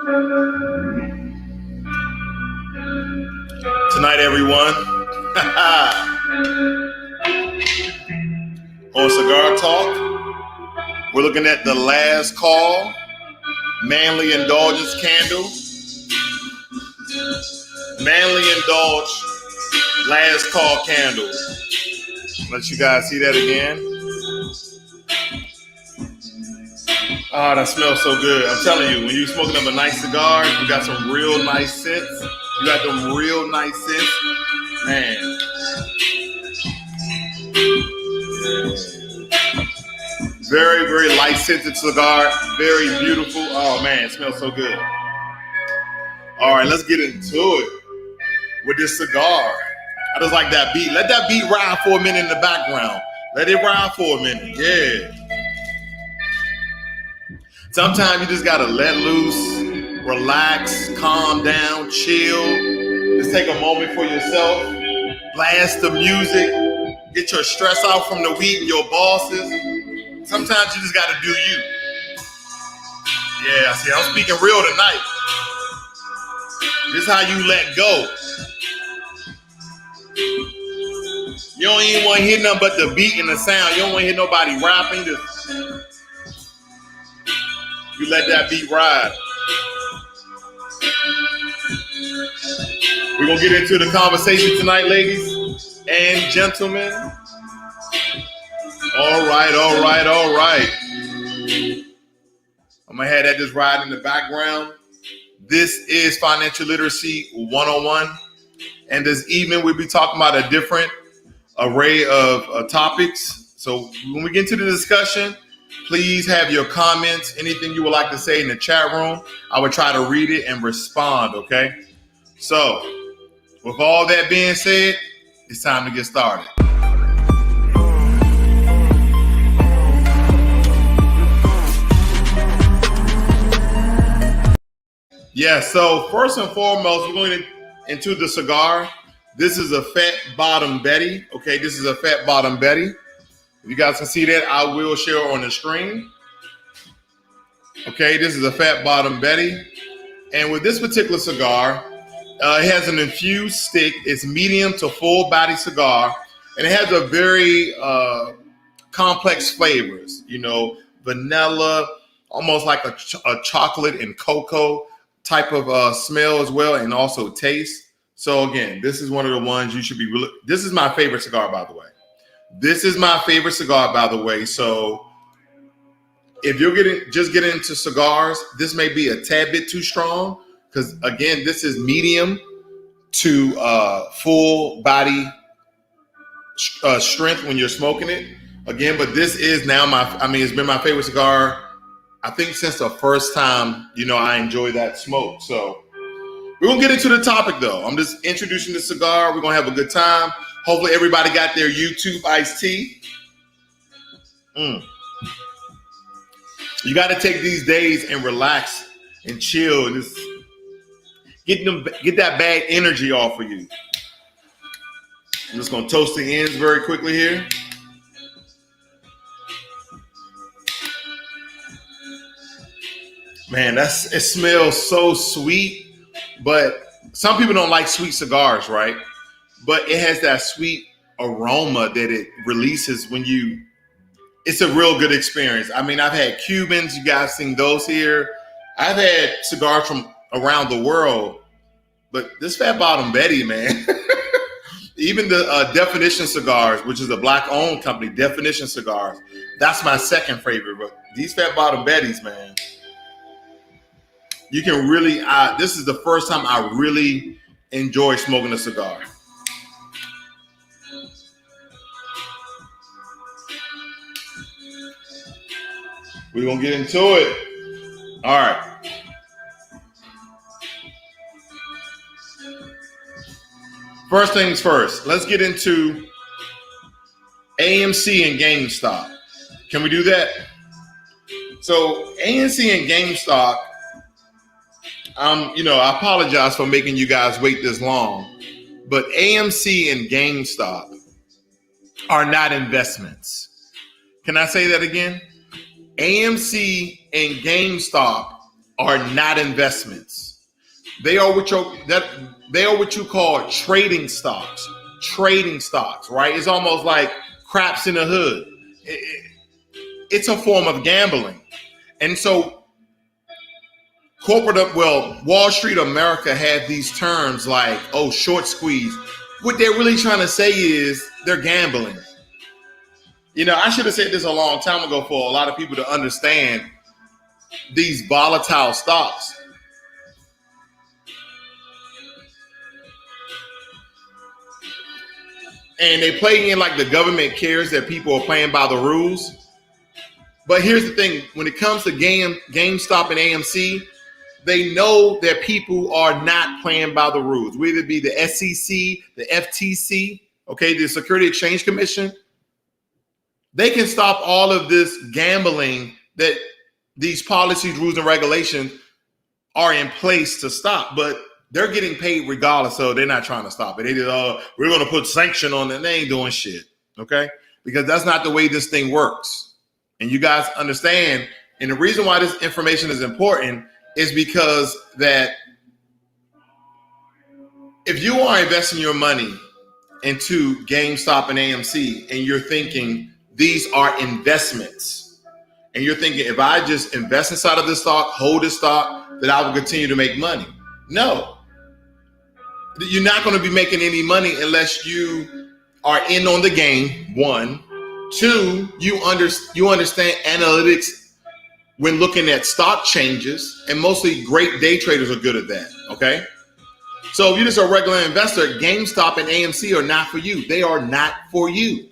Tonight, everyone, on Cigar Talk, we're looking at the last call, manly indulgence candle. Manly indulge, last call candle. Let you guys see that again. Oh, that smells so good. I'm telling you, when you're smoking up a nice cigar, you got some real nice scents. You got them real nice scents. Man. Very, very light scented cigar. Very beautiful. Oh, man, it smells so good. All right, let's get into it with this cigar. I just like that beat. Let that beat ride for a minute in the background. Let it ride for a minute. Yeah. Sometimes you just gotta let loose, relax, calm down, chill. Just take a moment for yourself. Blast the music. Get your stress out from the week and your bosses. Sometimes you just gotta do you. Yeah, see, I'm speaking real tonight. This is how you let go. You don't even want to hear nothing but the beat and the sound. You don't want to hear nobody rapping. You let that beat ride. We're going to get into the conversation tonight, ladies and gentlemen. All right. I'm going to have that just ride in the background. This is Financial Literacy 101. And this evening, we'll be talking about a different array of topics. So when we get into the discussion, please have your comments, anything you would like to say in the chat room. I would try to read it and respond, okay? So with all that being said, it's time to get started. Yeah, so first and foremost, we're going into the cigar. This is a Fat Bottom Betty. Okay, this is a Fat Bottom Betty. If you guys can see that, I will share on the screen. Okay, this is a Fat Bottom Betty. And with this particular cigar, it has an infused stick. It's medium to full body cigar. And it has a very complex flavors. You know, vanilla, almost like a chocolate and cocoa type of smell as well, and also taste. So again, this is one of the ones you should be really, this is my favorite cigar, by the way. This is my favorite cigar, by the way. So if you're getting into cigars, this may be a tad bit too strong because again, this is medium to full body strength when you're smoking it. Again, but this is now it's been my favorite cigar, I think since the first time, I enjoy that smoke. So we're going to get into the topic, though. I'm just introducing the cigar. We're going to have a good time. Hopefully everybody got their YouTube iced tea. You got to take these days and relax and chill and just get that bad energy off of you. I'm just going to toast the ends very quickly here. Man, it smells so sweet. But some people don't like sweet cigars, right? But it has that sweet aroma that it releases it's a real good experience. I mean, I've had Cubans, you guys seen those here. I've had cigars from around the world, but this Fat Bottom Betty, man, even the Definition Cigars, which is a black-owned company, Definition Cigars, that's my second favorite. But these Fat Bottom Betties, man, you can really, this is the first time I really enjoy smoking a cigar. We're going to get into it. All right. First things first, let's get into AMC and GameStop. Can we do that? So AMC and GameStop, I apologize for making you guys wait this long, but AMC and GameStop are not investments. Can I say that again? AMC and GameStop are not investments. They are what you call trading stocks. Trading stocks, right? It's almost like craps in the hood. It's a form of gambling. And so Wall Street America had these terms like, oh, short squeeze. What they're really trying to say is they're gambling. I should have said this a long time ago for a lot of people to understand these volatile stocks. And they play in like the government cares that people are playing by the rules. But here's the thing. When it comes to GameStop and AMC, they know that people are not playing by the rules. Whether it be the SEC, the FTC, okay, the Security Exchange Commission. They can stop all of this gambling that these policies, rules, and regulations are in place to stop. But they're getting paid regardless, so they're not trying to stop it. They just, we're going to put sanction on it. They ain't doing shit, okay? Because that's not the way this thing works. And you guys understand, and the reason why this information is important is because that if you are investing your money into GameStop and AMC and you're thinking these are investments, and you're thinking if I just invest inside of this stock, hold this stock, that I will continue to make money. No, you're not going to be making any money unless you are in on the game, one. Two, you understand analytics when looking at stock changes, and mostly great day traders are good at that, okay? So if you're just a regular investor, GameStop and AMC are not for you. They are not for you.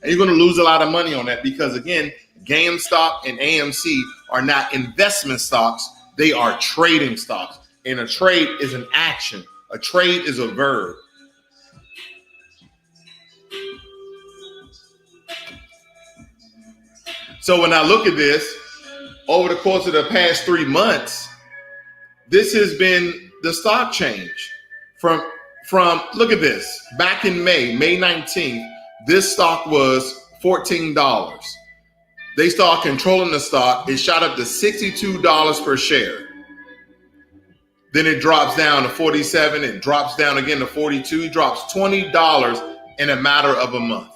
And you're going to lose a lot of money on that because, again, GameStop and AMC are not investment stocks. They are trading stocks. And a trade is an action. A trade is a verb. So when I look at this, over the course of the past 3 months, this has been the stock change. From look at this. Back in May 19th, this stock was $14. They started controlling the stock. It shot up to $62 per share. Then it drops down to 47. It drops down again to 42. It drops $20 in a matter of a month.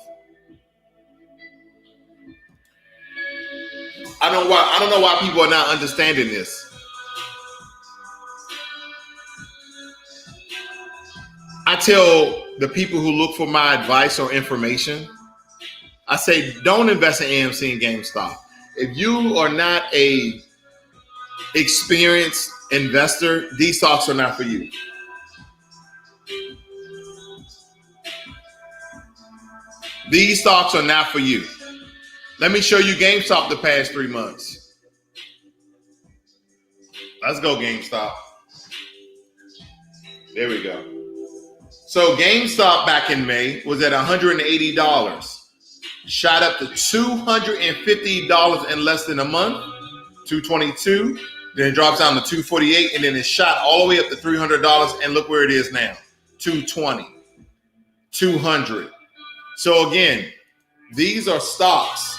I don't know why people are not understanding this. I tell the people who look for my advice or information, I say, don't invest in AMC and GameStop. If you are not a experienced investor, these stocks are not for you. These stocks are not for you. Let me show you GameStop the past 3 months. Let's go, GameStop. There we go. So GameStop back in May was at $180. Shot up to $250 in less than a month, $222. Then it drops down to $248, and then it shot all the way up to $300. And look where it is now, $220, $200. So again, these are stocks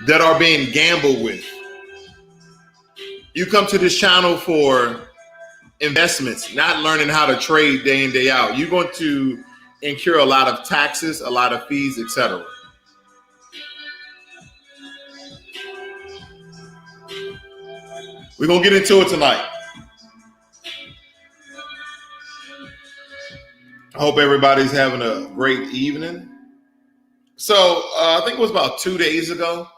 that are being gambled with. You come to this channel for investments, not learning how to trade day in, day out. You're going to incur a lot of taxes, a lot of fees, etc. We're going to get into it tonight. I hope everybody's having a great evening. So I think it was about 2 days ago,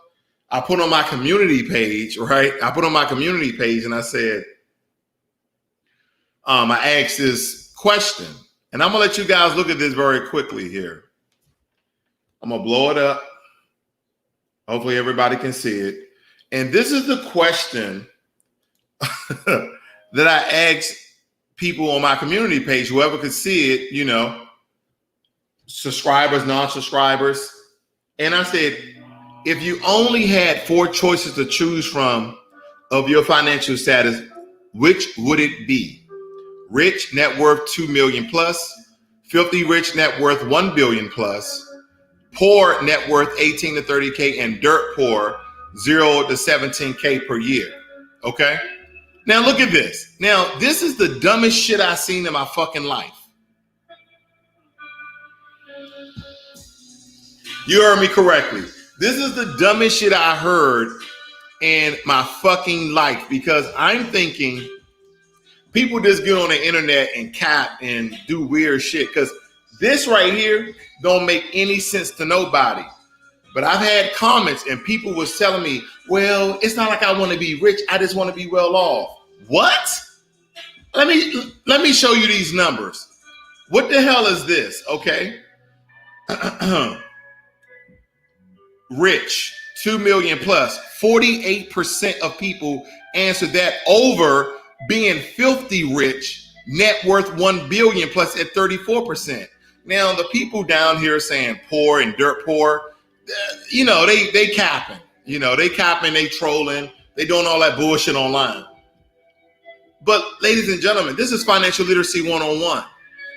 I put on my community page, right? I put on my community page and I said, I asked this question, and I'm going to let you guys look at this very quickly here. I'm going to blow it up. Hopefully everybody can see it. And this is the question that I asked people on my community page, whoever could see it, you know, subscribers, non-subscribers. And I said, if you only had 4 choices to choose from of your financial status, which would it be? Rich, net worth 2 million plus, filthy rich, net worth 1 billion plus, poor, net worth 18 to 30K, and dirt poor, 0 to 17K per year. Okay? Now look at this. Now, this is the dumbest shit I've seen in my fucking life. You heard me correctly. This is the dumbest shit I heard in my fucking life, because I'm thinking people just get on the internet and cap and do weird shit, because this right here don't make any sense to nobody. But I've had comments and people was telling me, well, it's not like I want to be rich. I just want to be well off. What? Let me show you these numbers. What the hell is this? Okay. Rich, 2 million plus. 48% of people answered that over being filthy rich, net worth 1 billion plus at 34%. Now, the people down here saying poor and dirt poor, you know, they capping. You know, they capping, they trolling, they doing all that bullshit online. But ladies and gentlemen, this is financial literacy 101.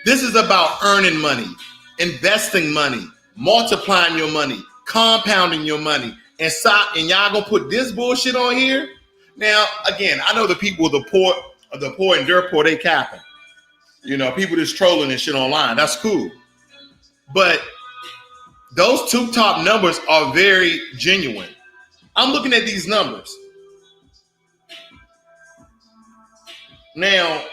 This is about earning money, investing money, multiplying your money, compounding your money, and stop. And y'all gonna put this bullshit on here? Now, again, I know the people, the poor and dirt poor, they capping. You know, people just trolling and shit online. That's cool. But those two top numbers are very genuine. I'm looking at these numbers. Now,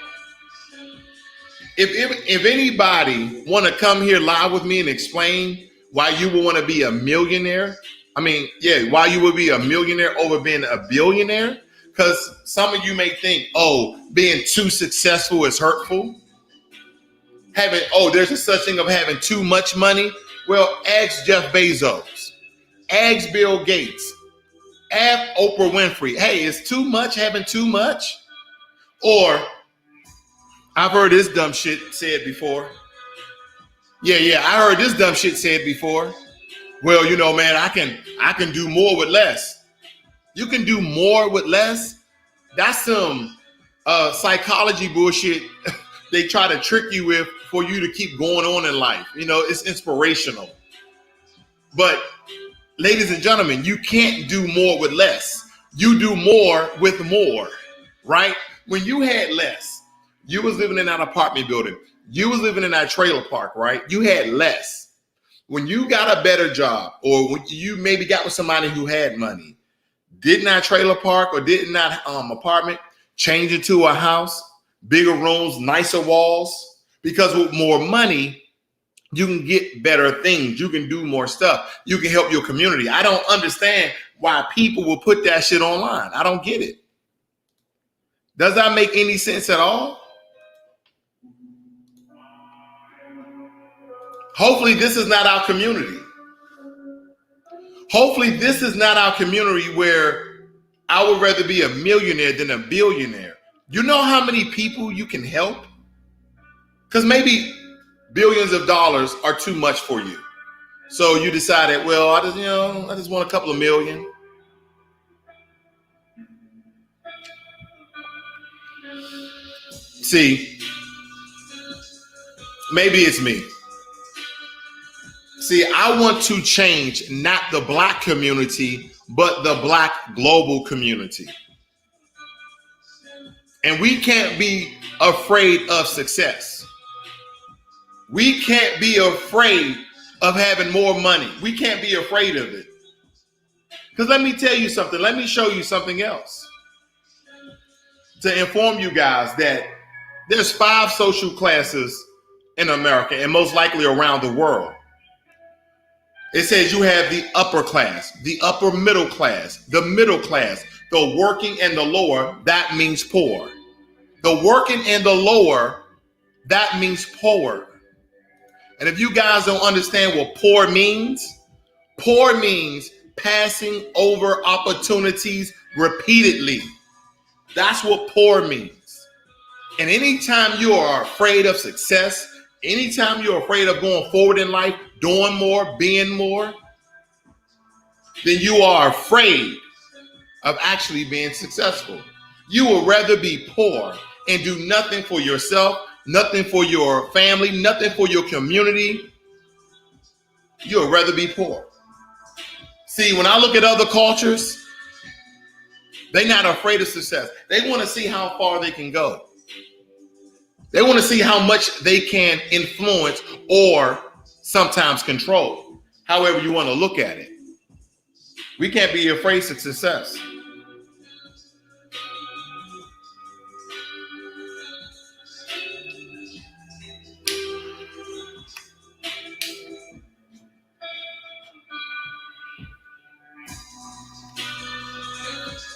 if anybody want to come here live with me and explain why you would want to be a millionaire, why you would be a millionaire over being a billionaire, because some of you may think, oh, being too successful is hurtful. There's a such thing of having too much money. Well, ask Jeff Bezos, ask Bill Gates, ask Oprah Winfrey. Hey, is too much having too much? Or I've heard this dumb shit said before. I heard this dumb shit said before. Well, you know, man, I can do more with less. You can do more with less? That's some psychology bullshit they try to trick you with for you to keep going on in life. You know, it's inspirational. But ladies and gentlemen, you can't do more with less. You do more with more, right? When you had less, you was living in that apartment building. You was living in that trailer park, right? You had less. When you got a better job, or when you maybe got with somebody who had money, didn't that trailer park or didn't that apartment change into a house, bigger rooms, nicer walls? Because with more money, you can get better things. You can do more stuff. You can help your community. I don't understand why people will put that shit online. I don't get it. Does that make any sense at all? Hopefully this is not our community. Hopefully this is not our community where I would rather be a millionaire than a billionaire. You know how many people you can help? Because maybe billions of dollars are too much for you. So you decided, well, I just want a couple of million. See, maybe it's me. See, I want to change not the Black community, but the Black global community. And we can't be afraid of success. We can't be afraid of having more money. We can't be afraid of it. Because let me tell you something. Let me show you something else. To inform you guys that there's 5 social classes in America and most likely around the world. It says you have the upper class, the upper middle class, the middle class, the working and the lower. That means poor. The working and the lower, that means poor. And if you guys don't understand what poor means passing over opportunities repeatedly. That's what poor means. And anytime you are afraid of success, anytime you're afraid of going forward in life, doing more, being more, then you are afraid of actually being successful. You would rather be poor and do nothing for yourself, nothing for your family, nothing for your community. You would rather be poor. See, when I look at other cultures, They're not afraid of success. They want to see how far they can go. They want to see how much they can influence or sometimes control, however you want to look at it. We can't be afraid of success.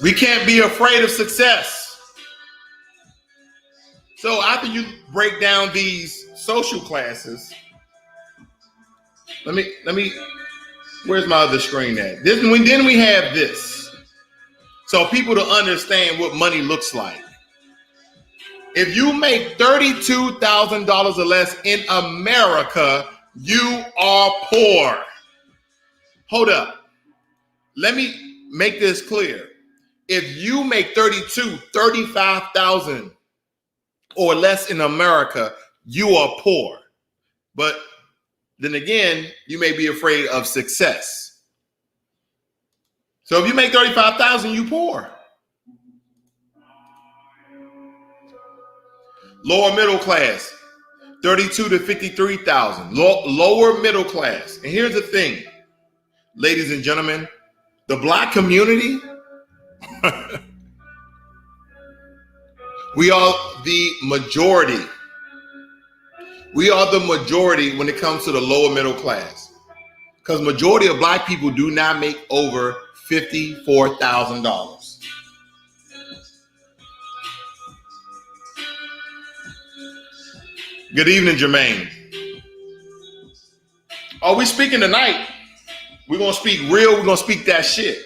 We can't be afraid of success. So after you break down these social classes, let me, where's my other screen at? Then we have this. So people to understand what money looks like. If you make $32,000 or less in America, you are poor. Hold up. Let me make this clear. If you make $35,000 or less in America, you are poor. But then again, you may be afraid of success. So if you make $35,000, you poor. Lower middle class, $32,000 to $53,000. Lower middle class. And here's the thing, ladies and gentlemen, the Black community, we are the majority. We are the majority when it comes to the lower middle class, because majority of Black people do not make over $54,000. Good evening, Jermaine. Are we speaking tonight? We're going to speak real. We're going to speak that shit.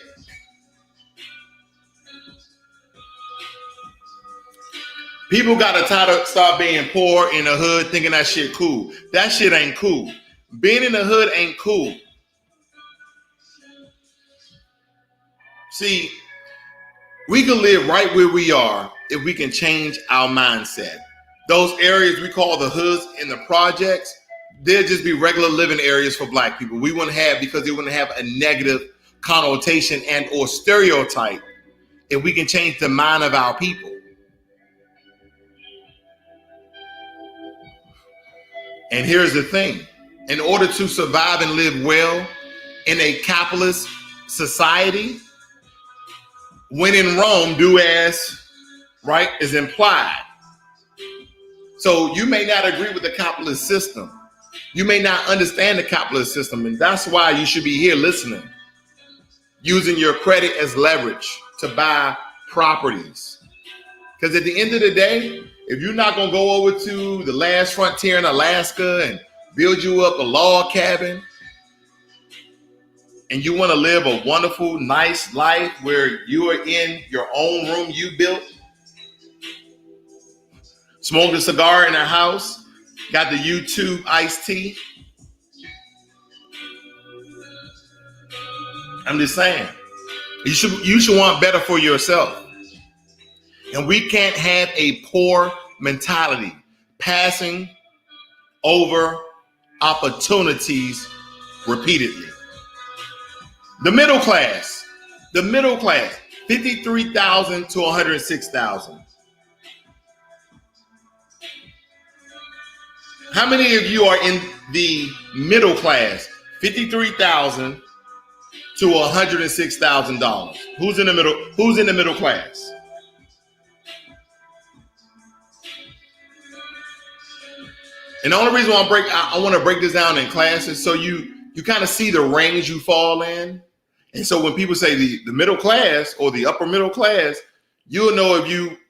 People got to start being poor in the hood, thinking that shit cool. That shit ain't cool. Being in the hood ain't cool. See, we can live right where we are if we can change our mindset. Those areas we call the hoods and the projects, they'll just be regular living areas for Black people. We wouldn't have, because they wouldn't have a negative connotation and or stereotype if we can change the mind of our people. And here's the thing. In order to survive and live well in a capitalist society, when in Rome, do as, right, is implied. So you may not agree with the capitalist system. You may not understand the capitalist system. And that's why you should be here listening, using your credit as leverage to buy properties. Because at the end of the day, if you're not going to go over to the last frontier in Alaska and build you up a log cabin, and you want to live a wonderful, nice life where you are in your own room you built, smoke a cigar in a house, got the YouTube iced tea. I'm just saying, you should want better for yourself. And we can't have a poor mentality, passing over opportunities repeatedly. The middle class, 53,000 to 106,000. How many of you are in the middle class, 53,000 to $106,000? Who's in the middle class? And the only reason why I want to break this down in classes so you kind of see the range you fall in. And so when people say the middle class or the upper middle class, you'll know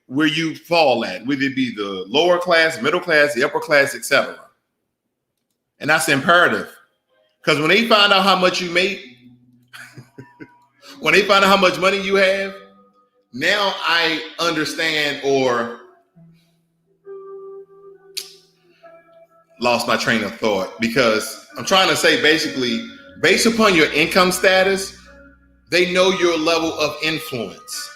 where you fall at, whether it be the lower class, middle class, the upper class, etc. And that's imperative, because when they find out how much you make, when they find out how much money you have, now I understand, or lost my train of thought, because I'm trying to say, basically, based upon your income status, they know your level of influence.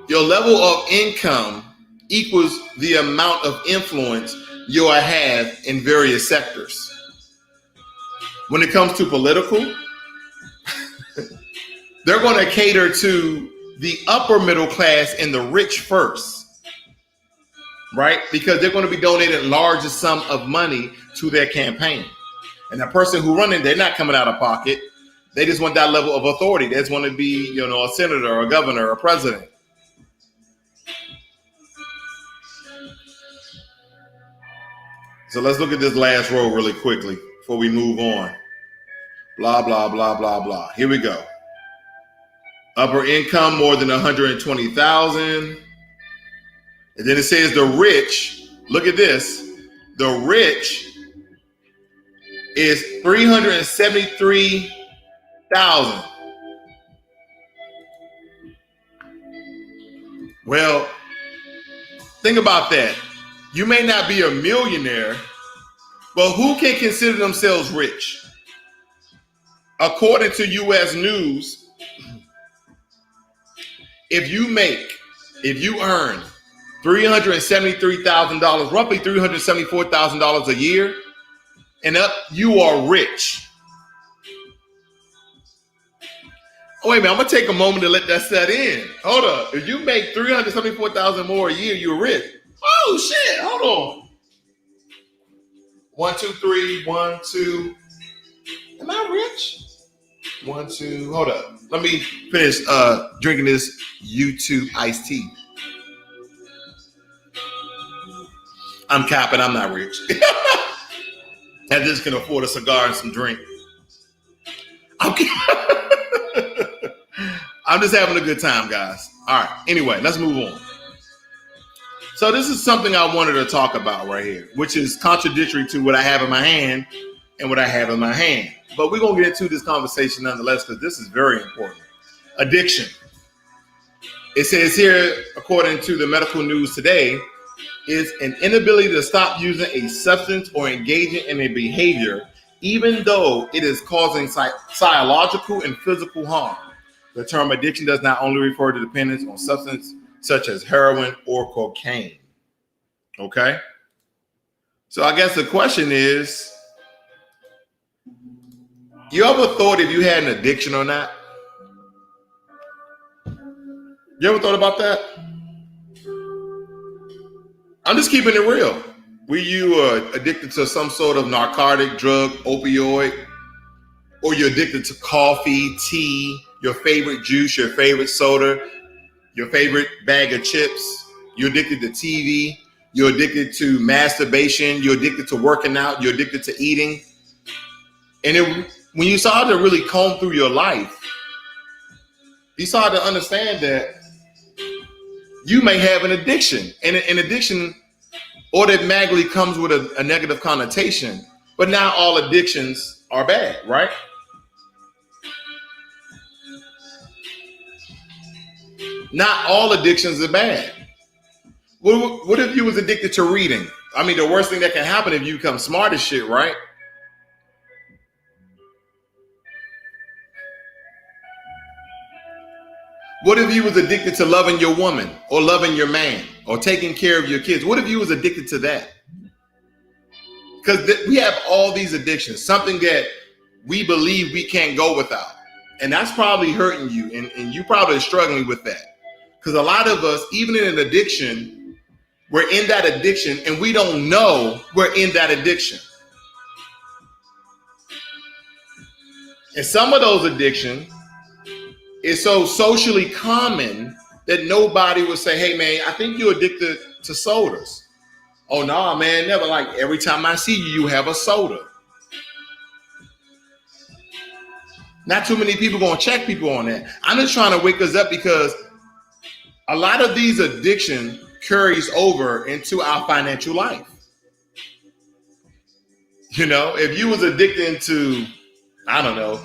Your level of income equals the amount of influence you have in various sectors. When it comes to political, they're going to cater to the upper middle class and the rich first, right? Because they're going to be donating largest sum of money to their campaign. And the person who running, they're not coming out of pocket. They just want that level of authority. They just want to be, a senator or a governor or a president. So let's look at this last row really quickly before we move on. Blah, blah, blah, blah, blah. Here we go. Upper income, more than 120,000. And then it says the rich, look at this. The rich is 373,000. Well, think about that. You may not be a millionaire, but who can consider themselves rich? According to U.S. News, if you earn $373,000, roughly $374,000 a year and up, you are rich. Oh, wait a minute, I'm going to take a moment to let that set in. Hold up. If you make $374,000 more a year, you're rich. Oh, shit. Hold on. 1, 2, 3. 1, 2. Am I rich? 1, 2. Hold up. Let me finish drinking this YouTube iced tea. I'm capping. I'm not rich. I just can afford a cigar and some drink. I'm just having a good time, guys. All right. Anyway, let's move on. So this is something I wanted to talk about right here, which is contradictory to what I have in my hand and what I have in my hand. But we're going to get into this conversation nonetheless because this is very important. Addiction. It says here, according to the medical news today, is an inability to stop using a substance or engaging in a behavior, even though it is causing psychological and physical harm. The term addiction does not only refer to dependence on substance such as heroin or cocaine. Okay? So I guess the question is, you ever thought if you had an addiction or not? You ever thought about that? I'm just keeping it real. Were you addicted to some sort of narcotic, drug, opioid, or you're addicted to coffee, tea, your favorite juice, your favorite soda, your favorite bag of chips? You're addicted to TV. You're addicted to masturbation. You're addicted to working out. You're addicted to eating. And when you start to really comb through your life, you start to understand that you may have an addiction. And an addiction automatically comes with a negative connotation. But not all addictions are bad, right? Not all addictions are bad. What if you was addicted to reading? I mean, the worst thing that can happen if you become smart as shit, right? What if you was addicted to loving your woman or loving your man or taking care of your kids? What if you was addicted to that? Because we have all these addictions, something that we believe we can't go without. And that's probably hurting you. And you probably are struggling with that. Because a lot of us, even in an addiction, we're in that addiction and we don't know we're in that addiction. And some of those addictions is so socially common that nobody would say, hey, man, I think you're addicted to sodas. Oh, no, man, never. Like every time I see you, you have a soda. Not too many people going to check people on that. I'm just trying to wake us up because a lot of these addiction carries over into our financial life. You know, if you was addicted to, I don't know,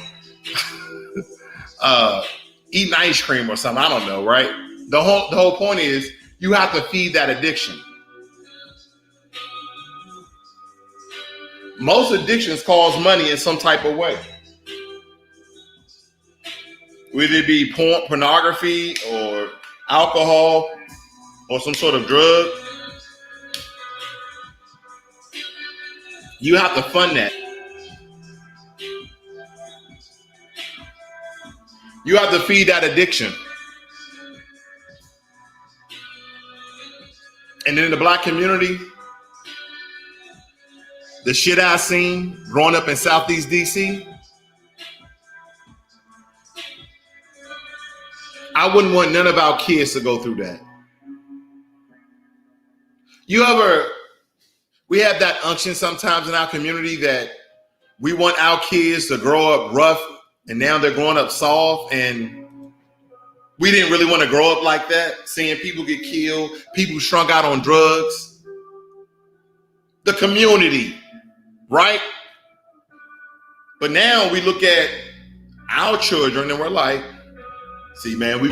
eating ice cream or something, I don't know, right? The whole point is you have to feed that addiction. Most addictions cause money in some type of way. Whether it be pornography or alcohol or some sort of drug, you have to fund that. You have to feed that addiction. And then in the black community, the shit I seen growing up in Southeast DC, I wouldn't want none of our kids to go through that. We have that unction sometimes in our community that we want our kids to grow up rough and now they're growing up soft, and we didn't really want to grow up like that, seeing people get killed, people strung out on drugs. The community, right? But now we look at our children and we're like, see, man, we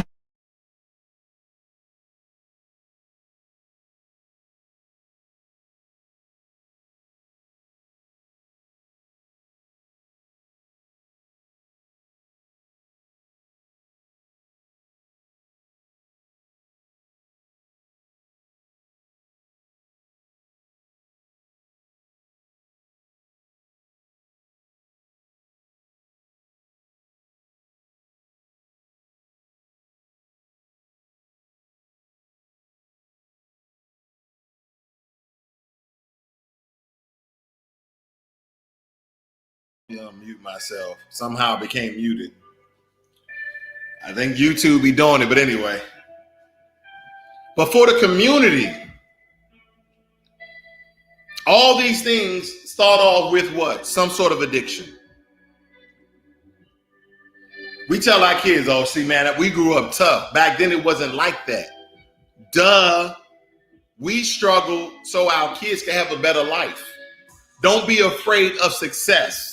mute myself. Somehow I became muted. I think YouTube be doing it, but anyway. But for the community, all these things start off with what? Some sort of addiction. We tell our kids, oh, see, man, we grew up tough. Back then, it wasn't like that. Duh. We struggle so our kids can have a better life. Don't be afraid of success.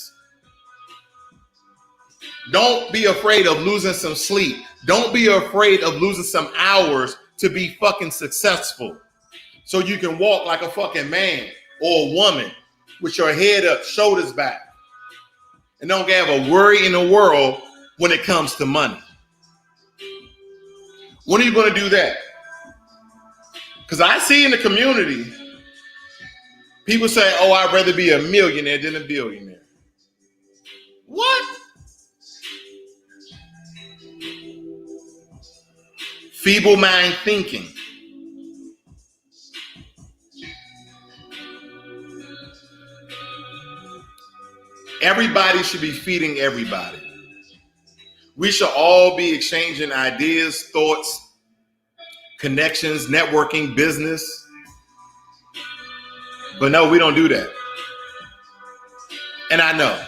Don't be afraid of losing some sleep. Don't be afraid of losing some hours to be fucking successful. So you can walk like a fucking man or a woman with your head up, shoulders back. And don't have a worry in the world when it comes to money. When are you going to do that? Because I see in the community, people say, oh, I'd rather be a millionaire than a billionaire. What? Feeble mind thinking. Everybody should be feeding everybody. We should all be exchanging ideas, thoughts, connections, networking, business. But no, we don't do that. And I know.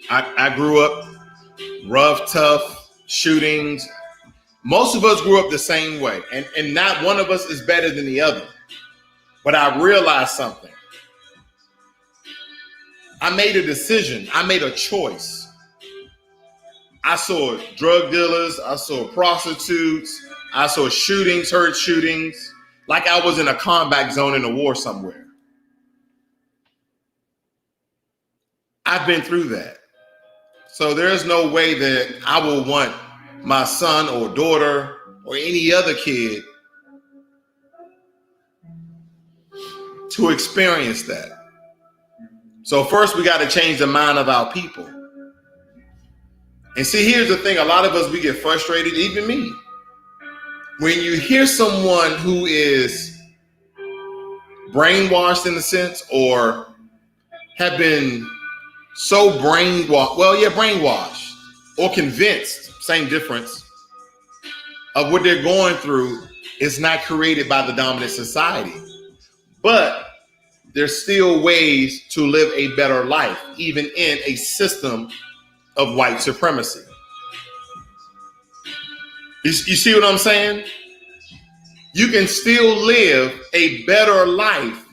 I grew up rough, tough, shootings. Most of us grew up the same way. And not one of us is better than the other. But I realized something. I made a decision. I made a choice. I saw drug dealers. I saw prostitutes. I saw shootings, heard shootings, like I was in a combat zone in a war somewhere. I've been through that. So there's no way that I will want my son or daughter or any other kid to experience that. So first we got to change the mind of our people. And see, here's the thing. A lot of us, we get frustrated, even me. When you hear someone who is brainwashed in a sense, or have been so brainwashed or convinced, same difference, of what they're going through is not created by the dominant society. But there's still ways to live a better life, even in a system of white supremacy. You see what I'm saying? You can still live a better life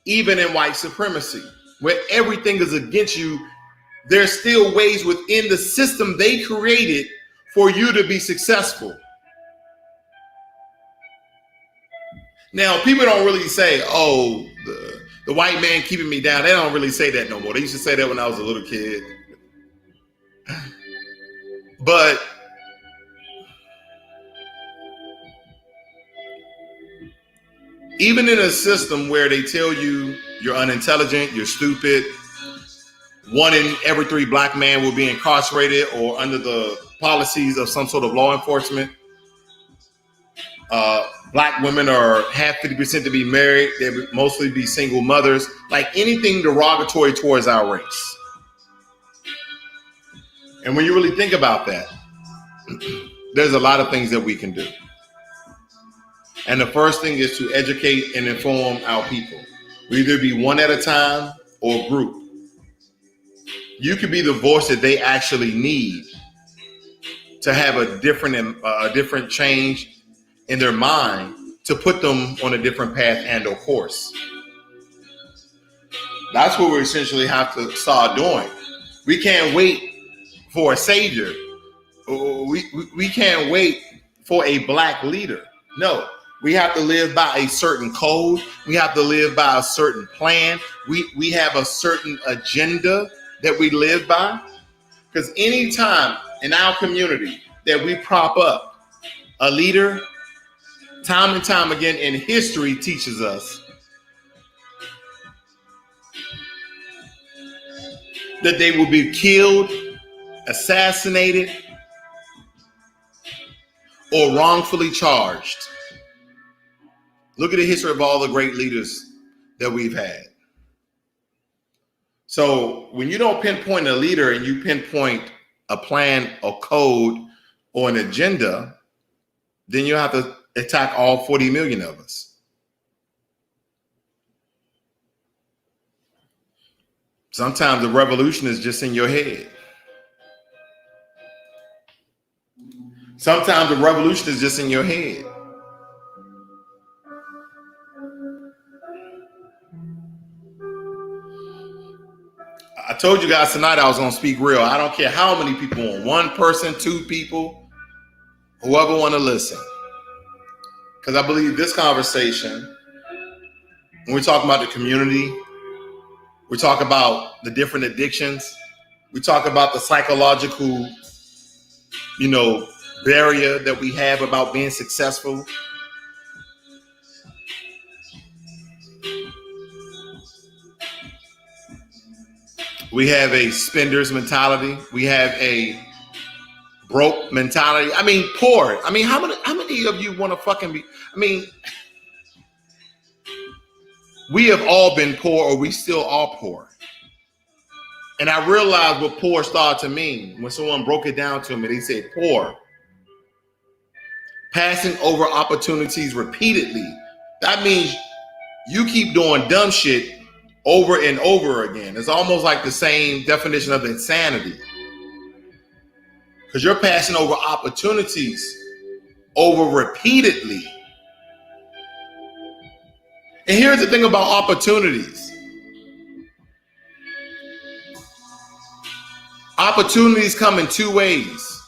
even in white supremacy, where everything is against you. There's still ways within the system they created for you to be successful. Now, people don't really say, oh, the white man keeping me down. They don't really say that no more. They used to say that when I was a little kid. But even in a system where they tell you you're unintelligent, you're stupid, 1 in every 3 black men will be incarcerated or under the policies of some sort of law enforcement. Black women are half 50% to be married. They would mostly be single mothers. Like anything derogatory towards our race. And when you really think about that, there's a lot of things that we can do. And the first thing is to educate and inform our people. We either be one at a time or group. You could be the voice that they actually need to have a different change in their mind to put them on a different path and or course. That's what we essentially have to start doing. We can't wait for a savior. We can't wait for a black leader. No, we have to live by a certain code. We have to live by a certain plan. We have a certain agenda that we live by. Because anytime in our community that we prop up a leader, time and time again in history teaches us that they will be killed, assassinated, or wrongfully charged. Look at the history of all the great leaders that we've had. So when you don't pinpoint a leader and you pinpoint a plan, a code, or an agenda, then you have to attack all 40 million of us. Sometimes the revolution is just in your head. Sometimes the revolution is just in your head. I told you guys tonight I was going to speak real. I don't care how many people on, 1 person, 2 people, whoever want to listen. Because I believe this conversation, when we talk about the community, we talk about the different addictions, we talk about the psychological, barrier that we have about being successful. We have a spender's mentality. We have a broke mentality. I mean, poor. I mean, how many of you want to fucking be? I mean, we have all been poor, or we still are poor. And I realized what poor started to mean when someone broke it down to me. They said poor, passing over opportunities repeatedly. That means you keep doing dumb shit over and over again. It's almost like the same definition of insanity. Because you're passing over opportunities over repeatedly. And here's the thing about opportunities. Opportunities come in 2 ways.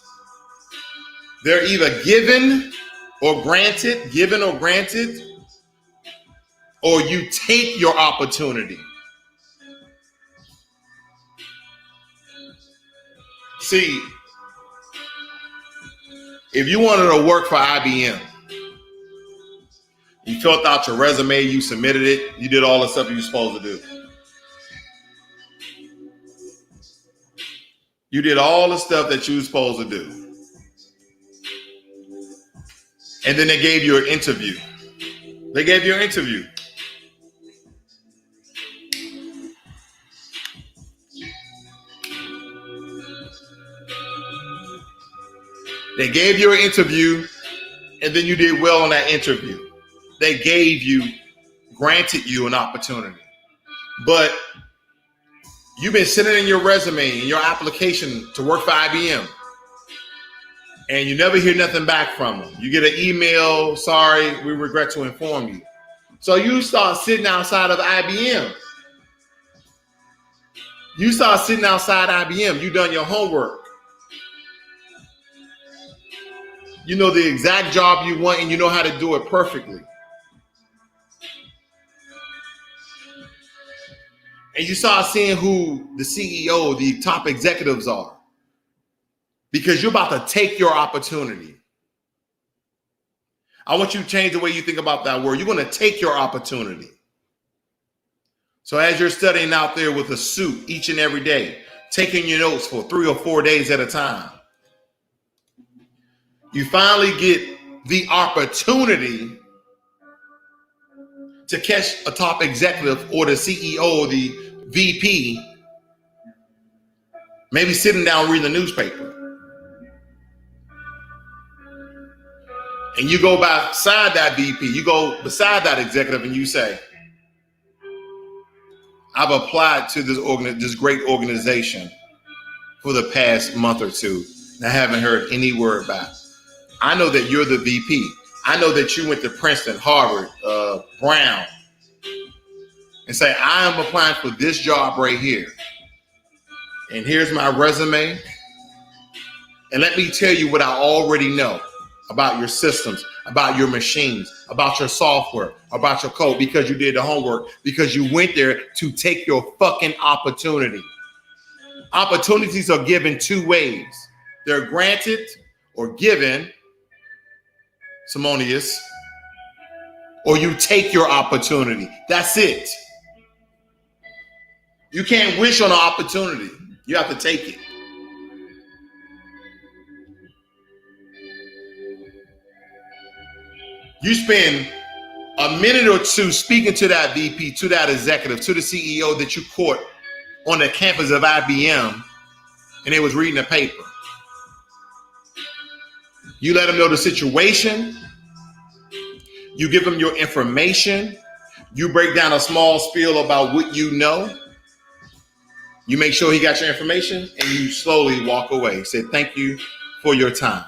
They're either given or granted, or you take your opportunity. See, if you wanted to work for IBM, you filled out your resume, you submitted it, you did all the stuff you were supposed to do. You did all the stuff that you were supposed to do. And then they gave you an interview. They gave you an interview. They gave you an interview, and then you did well on that interview. They granted you an opportunity. But you've been sitting in your resume, in your application to work for IBM, and you never hear nothing back from them. You get an email, sorry, we regret to inform you. So you start sitting outside of IBM. You start sitting outside IBM. You done your homework. You know the exact job you want, and you know how to do it perfectly. And you start seeing who the CEO, the top executives are. Because you're about to take your opportunity. I want you to change the way you think about that word. You're going to take your opportunity. So as you're studying out there with a suit each and every day, taking your notes for 3 or 4 days at a time, you finally get the opportunity to catch a top executive or the CEO or the VP, maybe sitting down reading the newspaper. And you go beside that VP, you go beside that executive and you say, I've applied to this great organization for the past month or two, and I haven't heard any word back. I know that you're the VP. I know that you went to Princeton, Harvard, Brown, and say, I am applying for this job right here. And here's my resume. And let me tell you what I already know about your systems, about your machines, about your software, about your code, because you did the homework, because you went there to take your fucking opportunity. Opportunities are given 2 ways. They're granted or given, Simonius, or you take your opportunity. That's it. You can't wish on an opportunity. You have to take it. You spend a minute or two speaking to that VP, to that executive, to the CEO that you caught on the campus of IBM, and they was reading a paper. You let them know the situation. You give them your information. You break down a small spiel about what you know. You make sure he got your information, and you slowly walk away. Say, thank you for your time.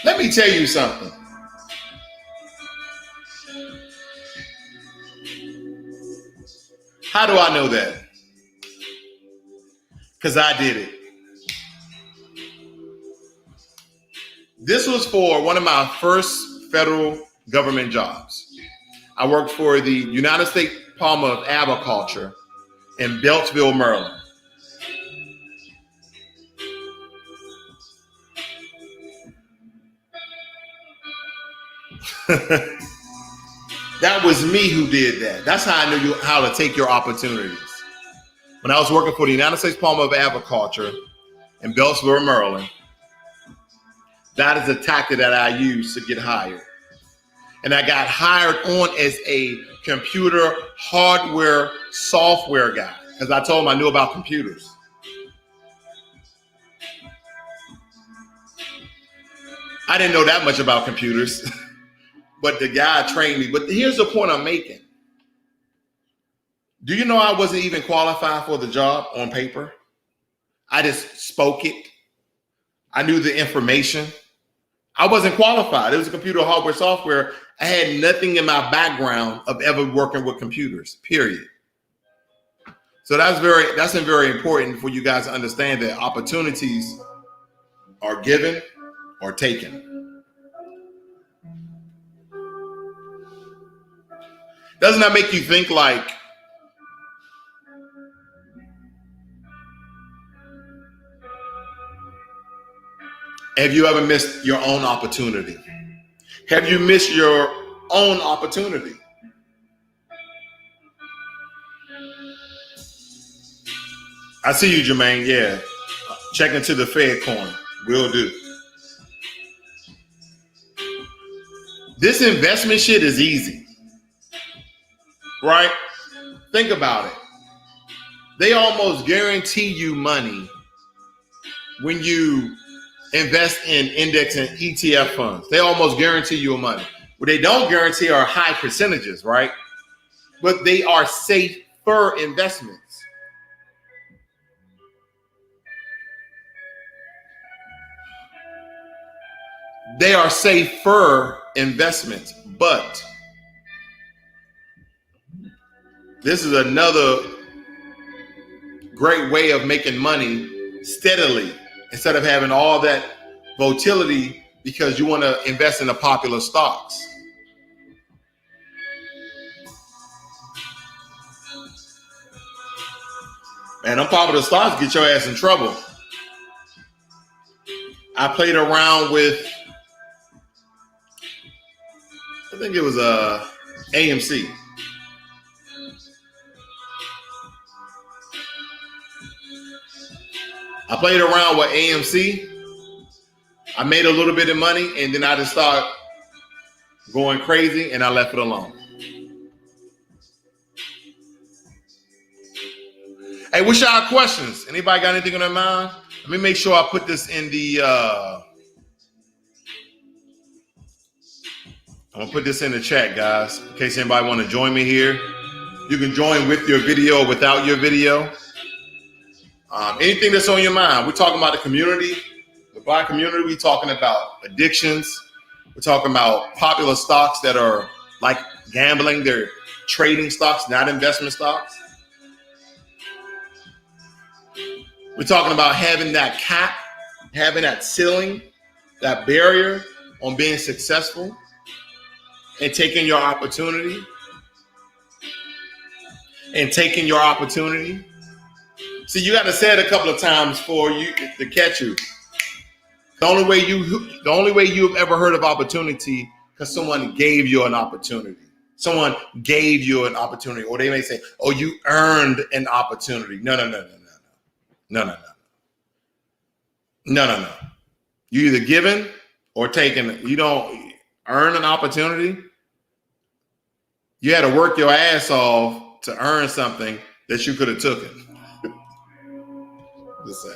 Let me tell you something. How do I know that? Because I did it. This was for one of my first federal government jobs. I worked for the United States Department of Agriculture in Beltsville, Maryland. That was me who did that. That's how I knew how to take your opportunities. When I was working for the United States Department of Agriculture in Beltsville, Maryland, that is a tactic that I used to get hired. And I got hired on as a computer hardware software guy because I told him I knew about computers. I didn't know that much about computers, but the guy trained me. But here's the point I'm making. Do you know I wasn't even qualified for the job on paper? I just spoke it. I knew the information. I wasn't qualified. It was a computer hardware software. I had nothing in my background of ever working with computers, period. So that's very important for you guys to understand that opportunities are given or taken. Doesn't that make you think like, have you ever missed your own opportunity? Have you missed your own opportunity? I see you, Jermaine. Yeah. Check into the Fed coin. Will do. This investment shit is easy. Right? Think about it. They almost guarantee you money when you invest in index and ETF funds. They almost guarantee you money. What they don't guarantee are high percentages, right? But they are safer investments. They are safer investments, but this is another great way of making money steadily instead of having all that volatility because you want to invest in the popular stocks. And them popular stocks get your ass in trouble. I played around with think it was AMC. I played around with AMC. I made a little bit of money, and then I just started going crazy, and I left it alone. Hey, what's y'all questions? Anybody got anything on their mind? Let me make sure I put this in the I'm gonna put this in the chat, guys, in case anybody want to join me here. You can join with your video or without your video. Anything that's on your mind. We're talking about the community, the Black community. We're talking about addictions. We're talking about popular stocks that are like gambling. They're trading stocks, not investment stocks. We're talking about having that cap, having that ceiling, that barrier on being successful and taking your opportunity. See, you got to say it a couple of times for you to catch you. The only way you've ever heard of opportunity because someone gave you an opportunity. Someone gave you an opportunity, or they may say, "Oh, you earned an opportunity." No. You either given or taken. You don't earn an opportunity. You had to work your ass off to earn something that you could have taken. Just saying.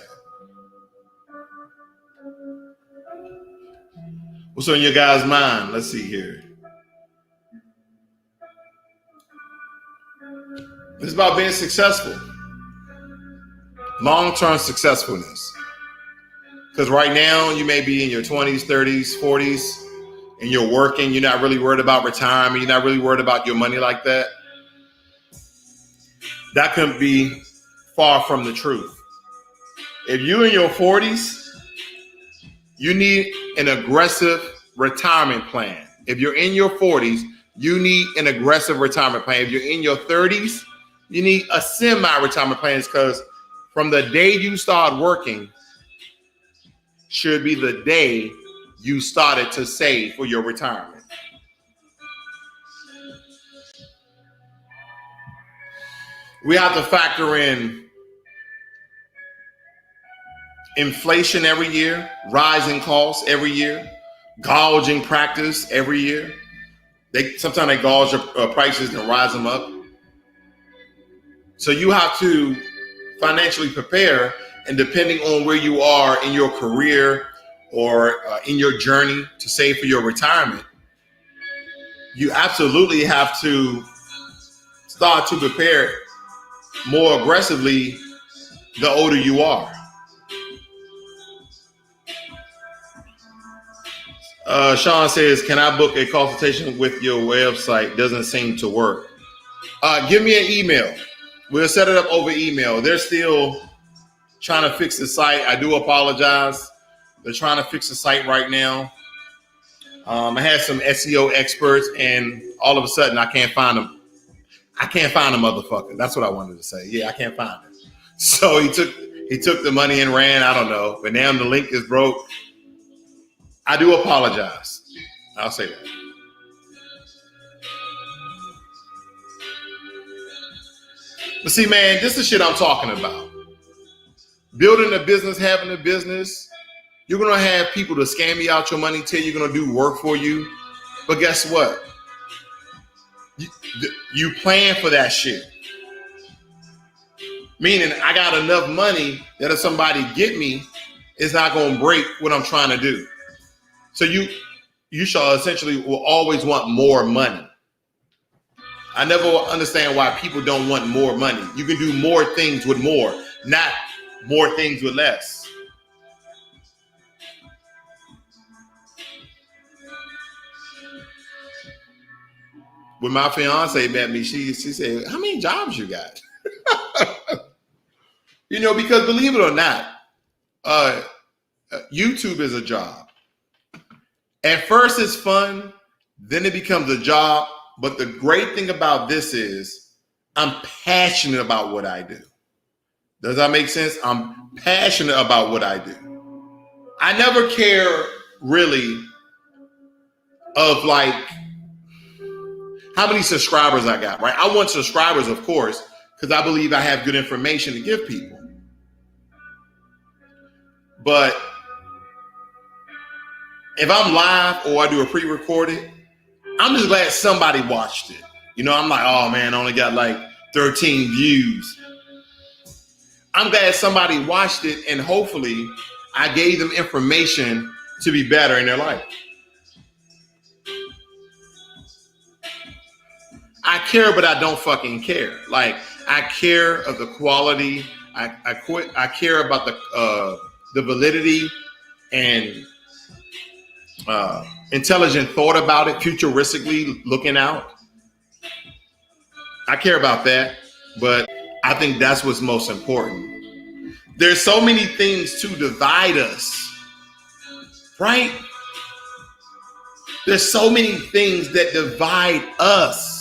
What's on your guys' mind? Let's see here. It's about being successful. Long-term successfulness. Because right now you may be in your 20s, 30s, 40s, and you're working. You're not really worried about retirement. You're not really worried about your money like that. That could be far from the truth. If you're in your 40s, you need an aggressive retirement plan. If you're in your 40s, you need an aggressive retirement plan. If you're in your 30s, you need a semi-retirement plan, because from the day you start working should be the day you started to save for your retirement. We have to factor in inflation every year, rising costs every year, gouging practice every year. Sometimes they gauge your prices and rise them up. So you have to financially prepare, and depending on where you are in your career or in your journey to save for your retirement, you absolutely have to start to prepare more aggressively the older you are. Sean says, can I book a consultation with your website? Doesn't seem to work. Give me an email. We'll set it up over email. They're still trying to fix the site. I do apologize. They're trying to fix the site right now. I had some SEO experts, and all of a sudden I can't find them. I can't find a motherfucker. That's what I wanted to say. Yeah, I can't find him. So he took the money and ran. I don't know. But now the link is broke. I do apologize. I'll say that. But see, man, this is shit I'm talking about. Building a business, having a business. You're going to have people to scam you out your money, tell you're going to do work for you. But guess what? You plan for that shit. Meaning I got enough money that if somebody get me, it's not going to break what I'm trying to do. So you shall essentially will always want more money. I never understand why people don't want more money. You can do more things with more, not more things with less. When my fiance met me, she said, how many jobs you got? Because believe it or not, YouTube is a job. At first it's fun, then it becomes a job. But the great thing about this is I'm passionate about what I do. Does that make sense? I'm passionate about what I do. I never care really of like how many subscribers I got, right? I want subscribers, of course, because I believe I have good information to give people. But if I'm live or I do a pre-recorded, I'm just glad somebody watched it. You know, I'm like, oh man, I only got like 13 views. I'm glad somebody watched it, and hopefully I gave them information to be better in their life. I care, but I don't fucking care. Like, I care of the quality. I care about the validity and intelligent thought about it, futuristically looking out. I care about that, but I think that's what's most important. There's so many things to divide us, right? There's so many things that divide us.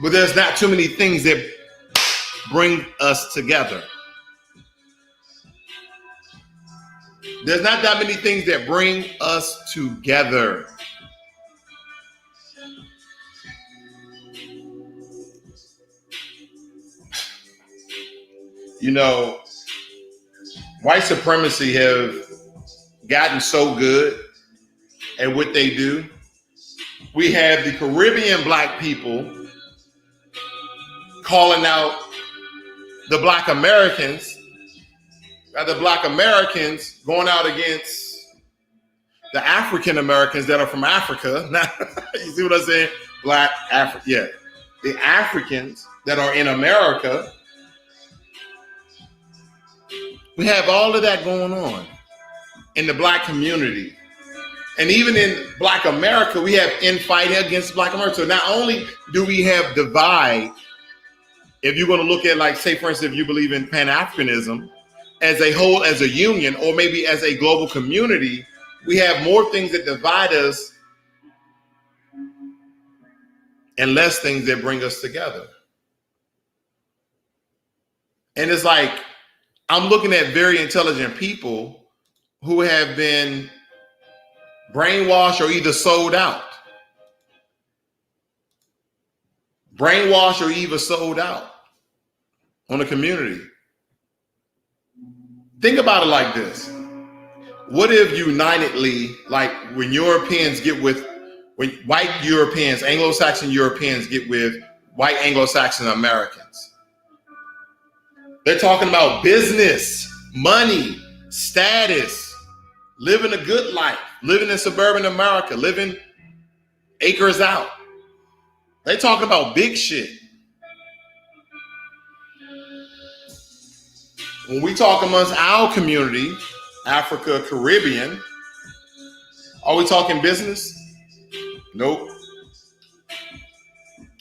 But there's not too many things that bring us together. There's not that many things that bring us together. You know, white supremacy have gotten so good at what they do. We have the Caribbean black people calling out the black Americans, the black Americans going out against the African Americans that are from Africa. Now, you see what I'm saying? Black Africa, yeah. The Africans that are in America. We have all of that going on in the black community. And even in black America, we have infighting against black America. So not only do we have divide, if you're going to look at, like, say, for instance, if you believe in Pan-Africanism as a whole, as a union, or maybe as a global community, we have more things that divide us and less things that bring us together. And it's like, I'm looking at very intelligent people who have been brainwashed or either sold out. Brainwashed or either sold out on the community. Think about it like this. What if unitedly, like when Europeans get with, when white Europeans, Anglo-Saxon Europeans get with white Anglo-Saxon Americans? They're talking about business, money, status, living a good life, living in suburban America, living acres out. They're talking about big shit. When we talk amongst our community, Africa, Caribbean, are we talking business? Nope.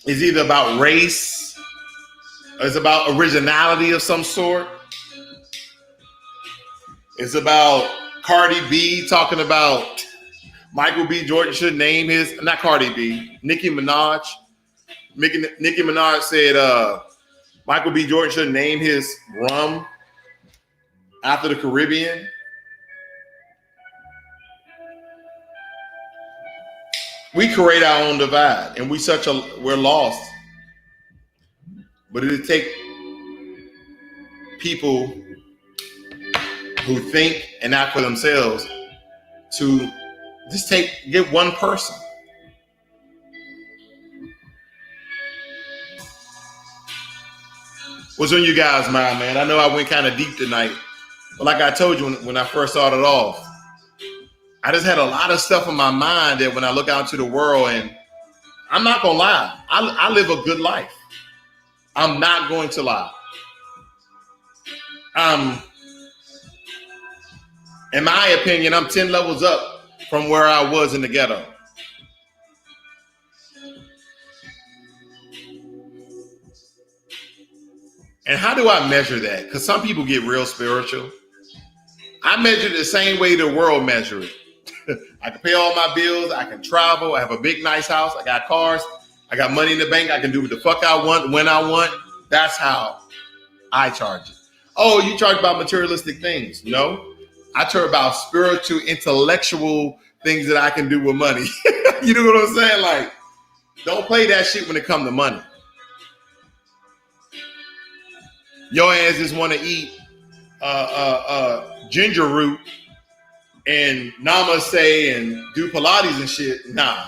It's either about race, or it's about originality of some sort. It's about Cardi B talking about Michael B. Jordan should name his, not Cardi B, Nicki Minaj. Nicki Minaj said Michael B. Jordan should name his rum after the Caribbean. We create our own divide, and we're lost. But it'll take people who think and act for themselves to just get one person. What's on you guys' mind, man? I know I went kind of deep tonight, but like I told you when I first started off, I just had a lot of stuff in my mind that when I look out into the world, and I'm not gonna lie, I live a good life. I'm not going to lie. In my opinion, I'm 10 levels up from where I was in the ghetto. And how do I measure that? Because some people get real spiritual. I measure it the same way the world measure it. I can pay all my bills. I can travel. I have a big, nice house. I got cars. I got money in the bank. I can do what the fuck I want when I want. That's how I charge it. Oh, you charge about materialistic things. No, I care about spiritual, intellectual things that I can do with money. You know what I'm saying? Like, don't play that shit when it comes to money. Your ass just want to eat ginger root and namaste and do Pilates and shit. Nah.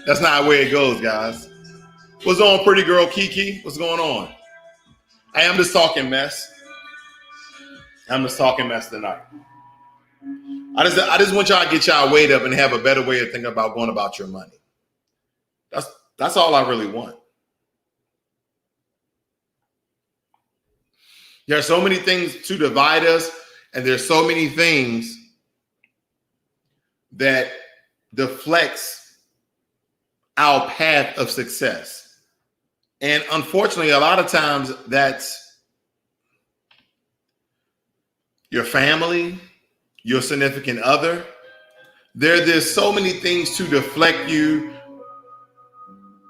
That's not where it goes, guys. What's on, pretty girl Kiki? What's going on? Hey, I'm just talking mess. Tonight. I just want y'all to get y'all weight up and have a better way of thinking about going about your money. That's all I really want. There are so many things to divide us, and there's so many things that deflects our path of success. And unfortunately, a lot of times that's your family, your significant other. There's so many things to deflect you.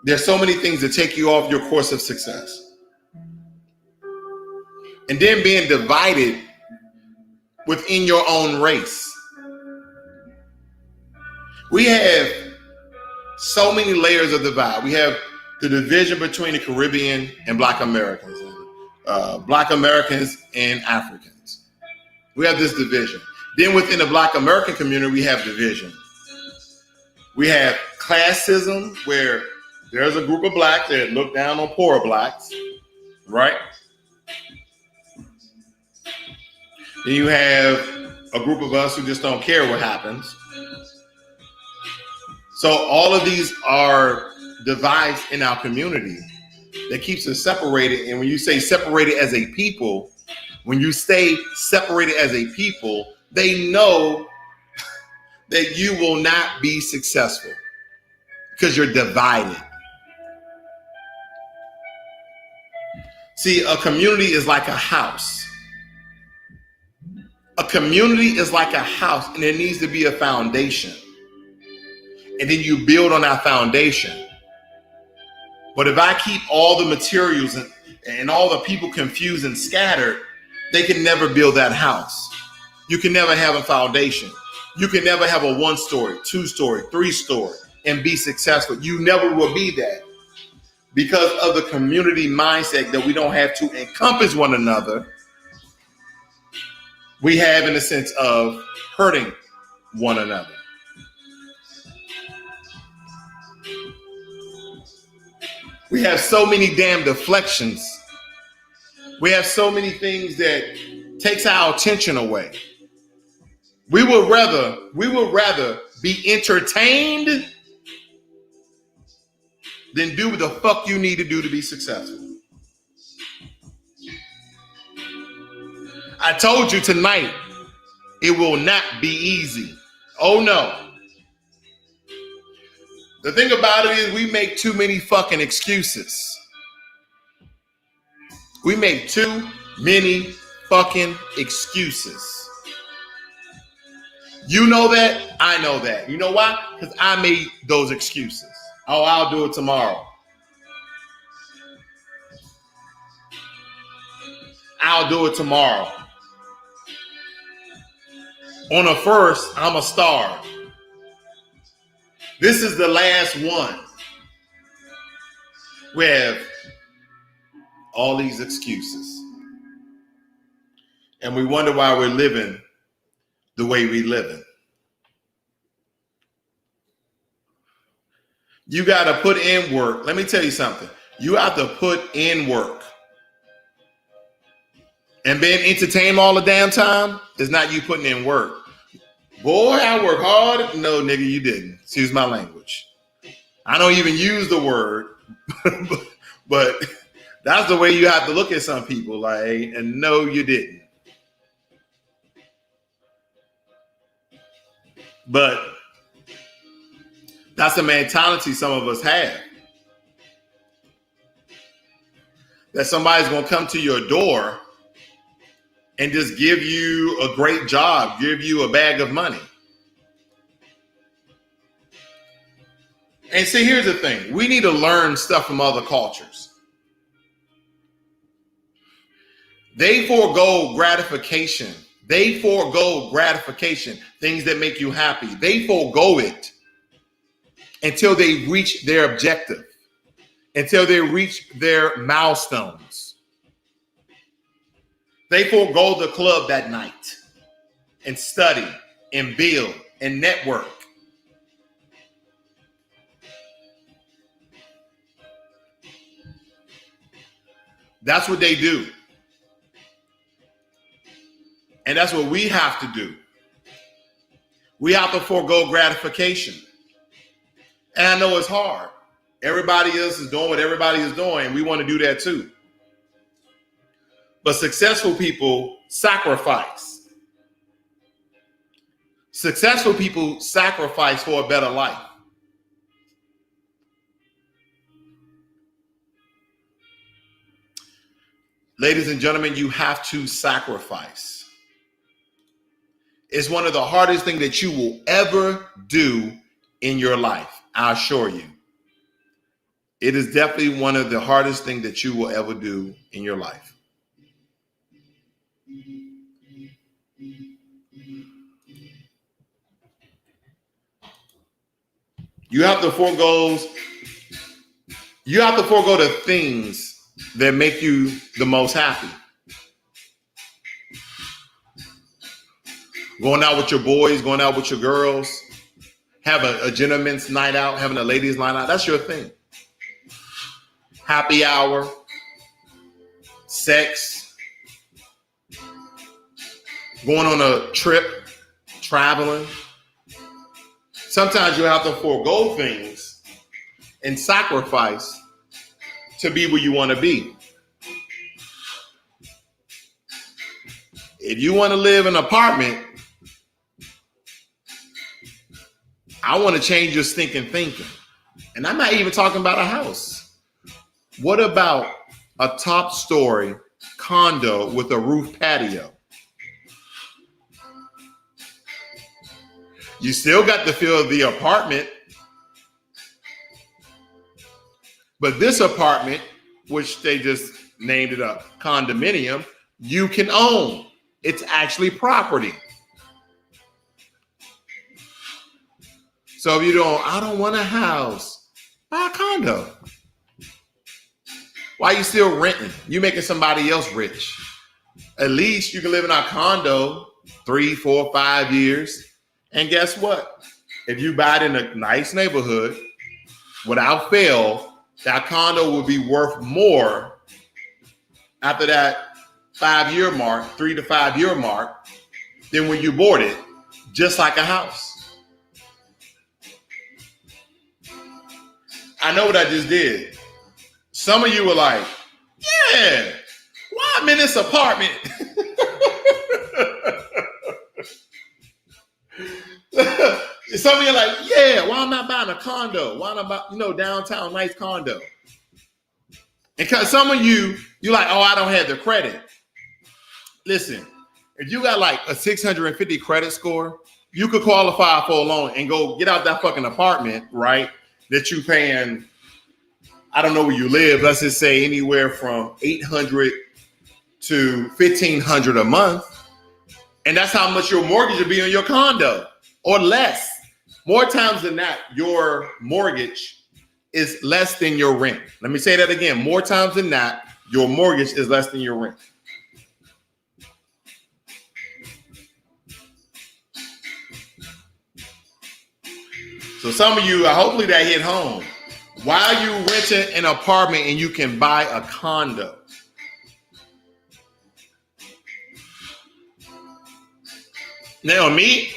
There's so many things that take you off your course of success. And then being divided within your own race. We have so many layers of divide. We have the division between the Caribbean and Black Americans, Black Americans and Africans. We have this division. Then within the Black American community, we have division. We have classism, where there's a group of blacks that look down on poor blacks, right? Then you have a group of us who just don't care what happens. So all of these are divides in our community that keeps us separated. And when you say separated as a people, when you stay separated as a people, they know that you will not be successful because you're divided. See, a community is like a house. A community is like a house, and there needs to be a foundation. And then you build on that foundation. But if I keep all the materials and all the people confused and scattered, they can never build that house. You can never have a foundation. You can never have a 1-story, 2-story, 3-story and be successful. You never will be that because of the community mindset that we don't have to encompass one another. We have in the sense of hurting one another. We have so many damn deflections. We have so many things that takes our attention away. We would rather be entertained than do what the fuck you need to do to be successful. I told you tonight, it will not be easy. Oh no. The thing about it is we make too many fucking excuses. We make too many fucking excuses. You know that? I know that. You know why? Because I made those excuses. Oh, I'll do it tomorrow. I'll do it tomorrow. On the first, I'm a star. This is the last one. We have all these excuses. And we wonder why we're living the way we living. You got to put in work. Let me tell you something. You have to put in work. And being entertained all the damn time is not you putting in work. Boy, I work hard. No, nigga, you didn't. Excuse my language. I don't even use the word, but that's the way you have to look at some people. Like, and no, you didn't. But that's the mentality some of us have. That somebody's going to come to your door and just give you a great job, give you a bag of money. And see, here's the thing. We need to learn stuff from other cultures. They forego gratification. They forego gratification, things that make you happy. They forego it until they reach their objective, until they reach their milestones. They forego the club that night and study and build and network. That's what they do. And that's what we have to do. We have to forego gratification. And I know it's hard. Everybody else is doing what everybody is doing. We want to do that too. But successful people sacrifice. Successful people sacrifice for a better life. Ladies and gentlemen, you have to sacrifice. It's one of the hardest things that you will ever do in your life. I assure you. It is definitely one of the hardest things that you will ever do in your life. You have to forego the things that make you the most happy. Going out with your boys, going out with your girls, having a gentleman's night out, having a ladies' night out. That's your thing. Happy hour, sex, going on a trip, traveling. Sometimes you have to forego things and sacrifice to be where you want to be. If you want to live in an apartment, I want to change your stinking thinking. And I'm not even talking about a house. What about a top story condo with a roof patio? You still got the feel of the apartment. But this apartment, which they just named it a condominium, you can own. It's actually property. So if I don't want a house, buy a condo. Why are you still renting? You making somebody else rich. At least you can live in a condo 3, 4, 5 years. And guess what? If you buy it in a nice neighborhood, without fail, that condo will be worth more after that 5-year mark, 3 to 5 year mark, than when you bought it, just like a house. I know what I just did. Some of you were like, yeah, why I'm in this apartment? Some of you are like, yeah, why am I buying a condo? Why am I buying, downtown nice condo? Because some of you're like, oh, I don't have the credit. Listen, if you got like a 650 credit score, you could qualify for a loan and go get out that fucking apartment, right? That you paying, I don't know where you live. Let's just say anywhere from $800 to $1,500 a month. And that's how much your mortgage will be on your condo or less. More times than that, your mortgage is less than your rent. Let me say that again. More times than that, your mortgage is less than your rent. So some of you, hopefully that hit home. Why are you renting an apartment and you can buy a condo? Now me,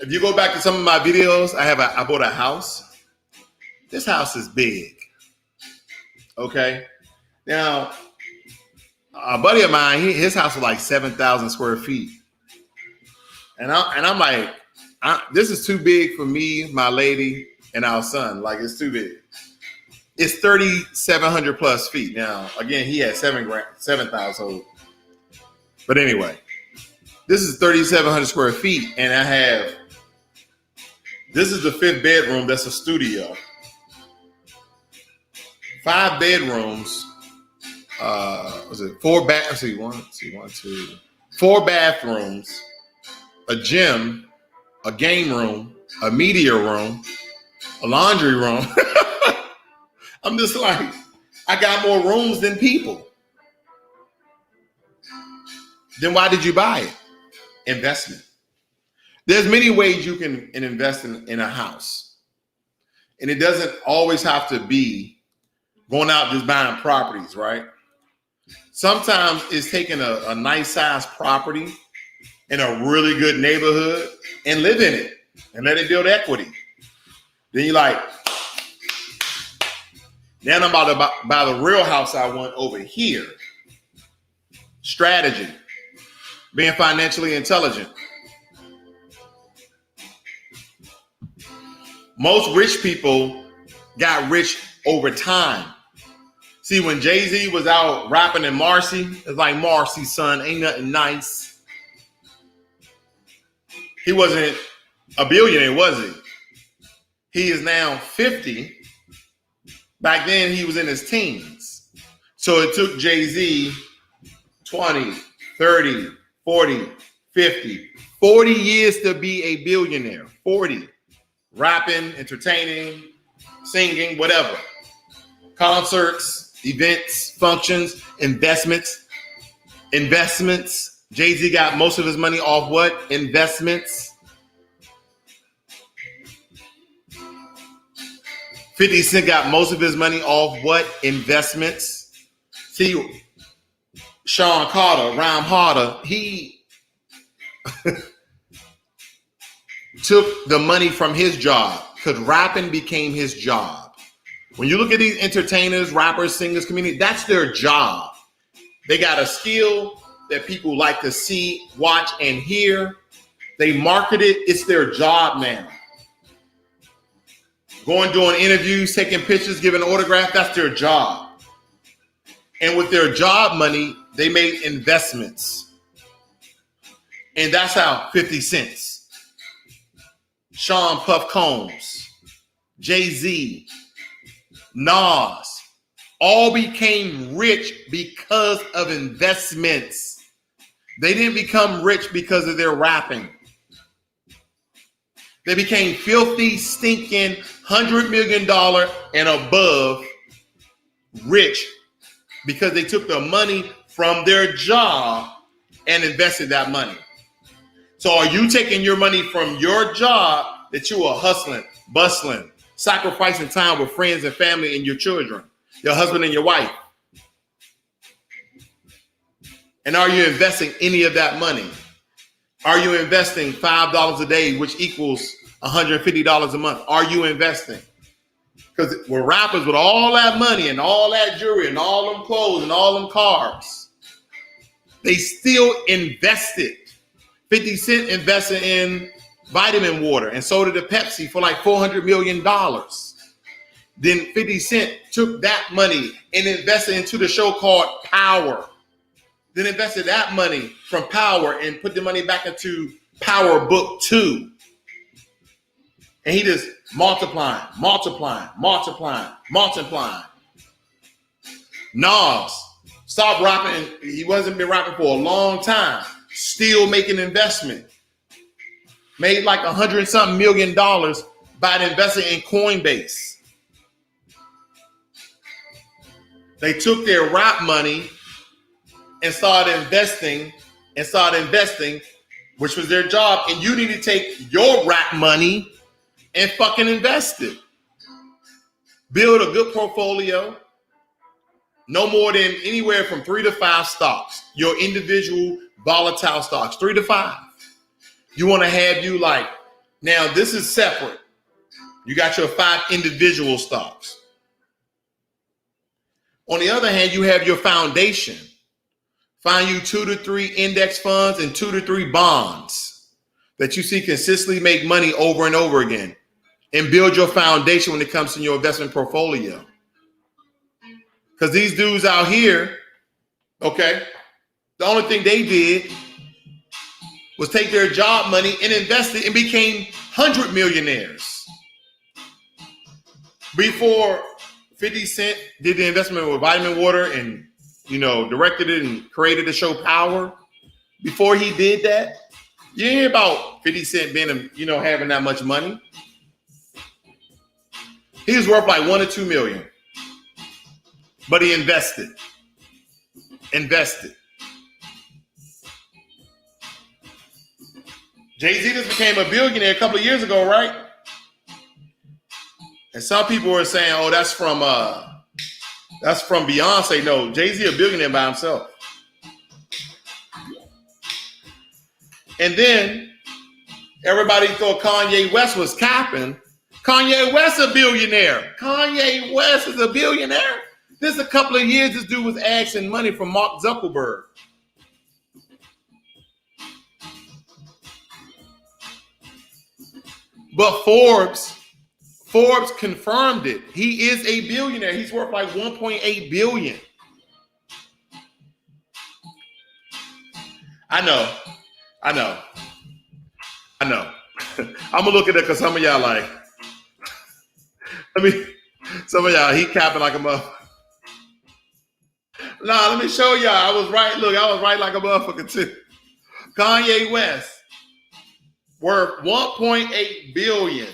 if you go back to some of my videos, I bought a house. This house is big. Okay. Now, a buddy of mine, his house was like 7,000 square feet. And I'm like, this is too big for me, my lady, and our son. Like, it's too big. It's 3,700 plus feet. Now, again, he had 7,000. But anyway, this is 3,700 square feet. And this is the 5th bedroom. That's a studio. 5 bedrooms. was it 4 bath? See, four bathrooms, a gym, a game room, a media room, a laundry room. I'm just like, I got more rooms than people. Then why did you buy it? Investment. There's many ways you can invest in a house. And it doesn't always have to be going out just buying properties, right? Sometimes it's taking a nice size property in a really good neighborhood and live in it and let it build equity. Then you're like, now I'm about to buy the real house I want over here. Strategy. Being financially intelligent. Most rich people got rich over time. See, when Jay-Z was out rapping in Marcy, it's like, Marcy, son, ain't nothing nice. He wasn't a billionaire, was he? He is now 50. Back then, he was in his teens. So it took Jay-Z 20, 30, 40, 50, 40 years to be a billionaire. 40. Rapping, entertaining, singing, whatever. Concerts, events, functions, investments. Jay-Z got most of his money off what? Investments. 50 Cent got most of his money off what? Investments. See, Sean Carter, Rhyme Harder, he took the money from his job because rapping became his job. When you look at these entertainers, rappers, singers, community, that's their job. They got a skill that people like to see, watch, and hear. They market it. It's their job now. Going, doing interviews, taking pictures, giving autographs, that's their job. And with their job money, they made investments. And that's how 50 Cent, Sean Puff Combs, Jay-Z, Nas, all became rich because of investments. They didn't become rich because of their rapping. They became filthy, stinking, $100 million and above rich because they took the money from their job and invested that money. So are you taking your money from your job that you are hustling, bustling, sacrificing time with friends and family and your children, your husband and your wife? And are you investing any of that money? Are you investing $5 a day, which equals $150 a month? Are you investing? Because we're rappers with all that money and all that jewelry and all them clothes and all them cars. They still invested. 50 Cent invested in vitamin water and sold it to Pepsi for like $400 million. Then 50 Cent took that money and invested into the show called Power. Then invested that money from Power and put the money back into Power Book 2. And he just multiplying. Nas stopped rapping. He wasn't been rapping for a long time. Still making investment. Made like $100-something million by investing in Coinbase. They took their rap money and started investing, which was their job. And you need to take your rap money and fucking invest it. Build a good portfolio. No more than anywhere from 3 to 5 stocks. Your individual volatile stocks, 3 to 5. You want to have you like, now this is separate. You got your 5 individual stocks. On the other hand, you have your foundation. Find you 2 to 3 index funds and 2 to 3 bonds that you see consistently make money over and over again, and build your foundation when it comes to your investment portfolio. Because these dudes out here, okay, the only thing they did was take their job money and invest it and became 100 millionaires. Before 50 Cent did the investment with vitamin water and directed it and created the show Power. Before he did that, you didn't hear about 50 Cent being, having that much money. He was worth like $1 or $2 million. But he invested. Jay-Z just became a billionaire a couple of years ago, right? And some people were saying, oh, that's from Beyonce. No, Jay-Z a billionaire by himself. And then everybody thought Kanye West was capping. Kanye West a billionaire. Kanye West is a billionaire. This a couple of years, this dude was asking money from Mark Zuckerberg. But Forbes confirmed it. He is a billionaire. He's worth like $1.8 billion. I know. I'm gonna look at it because some of y'all like, some of y'all, he capping like a motherfucker. Nah, let me show y'all. I was right. Look, I was right like a motherfucker too. Kanye West worth $1.8 billion.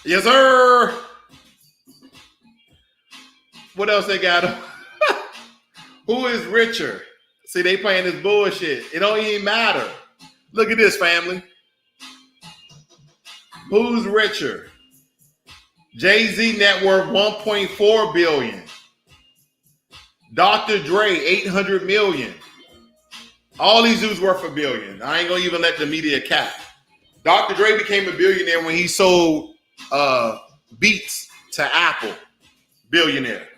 Yes, sir. What else they got? Who is richer? See, they playing this bullshit. It don't even matter. Look at this, family. Who's richer? Jay-Z net worth $1.4 billion. Dr. Dre, $800 million. All these dudes worth $1 billion. I ain't gonna even let the media cap. Dr. Dre became a billionaire when he sold Beats to Apple. Billionaire.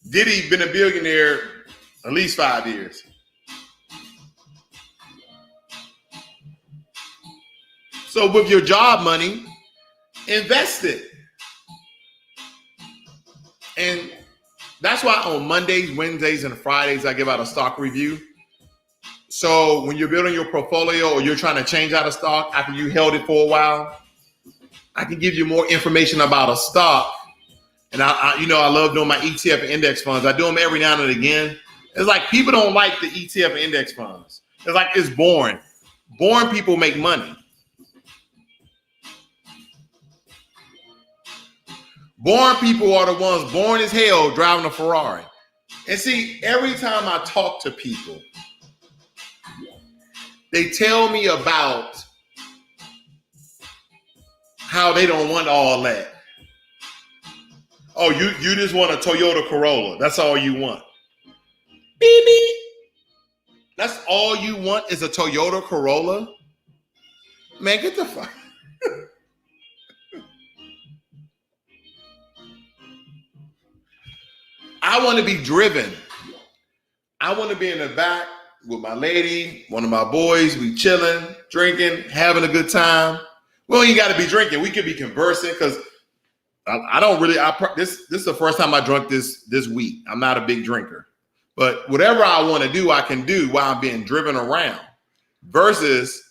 Diddy been a billionaire at least 5 years. So with your job money, invest it. And that's why on Mondays, Wednesdays, and Fridays, I give out a stock review. So when you're building your portfolio or you're trying to change out a stock after you held it for a while, I can give you more information about a stock. And I love doing my ETF and index funds. I do them every now and again. It's like people don't like the ETF and index funds. It's like it's boring. Boring people make money. Boring people are the ones born as hell driving a Ferrari. And see, every time I talk to people, they tell me about how they don't want all that. Oh, you just want a Toyota Corolla. That's all you want. Beep, beep. That's all you want is a Toyota Corolla? Man, get the fuck. I want to be driven. I want to be in the back with my lady, one of my boys. We chilling, drinking, having a good time. Well, you got to be drinking. We could be conversing because I don't really. This is the first time I drunk this week. I'm not a big drinker, but whatever I want to do, I can do while I'm being driven around. Versus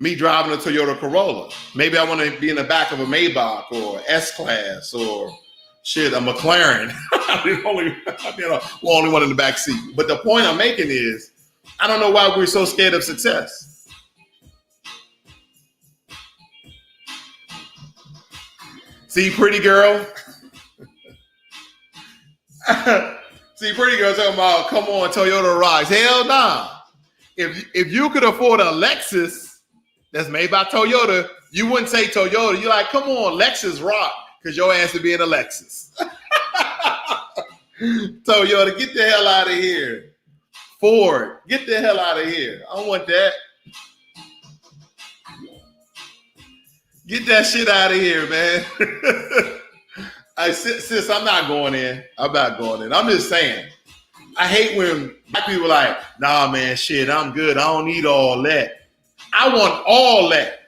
me driving a Toyota Corolla. Maybe I want to be in the back of a Maybach or S-Class or a McLaren. I'm the only one in the back seat. But the point I'm making is, I don't know why we're so scared of success. See, pretty girl. See, pretty girl talking about, come on, Toyota rides. Hell nah. If you could afford a Lexus that's made by Toyota, you wouldn't say Toyota. You're like, come on, Lexus rock, because your ass would be in a Lexus. Toyota, get the hell out of here. Ford, get the hell out of here. I don't want that. Get that shit out of here, man. Sis, I'm not going in. I'm not going in. I'm just saying. I hate when black people are like, nah, man, shit, I'm good. I don't need all that. I want all that.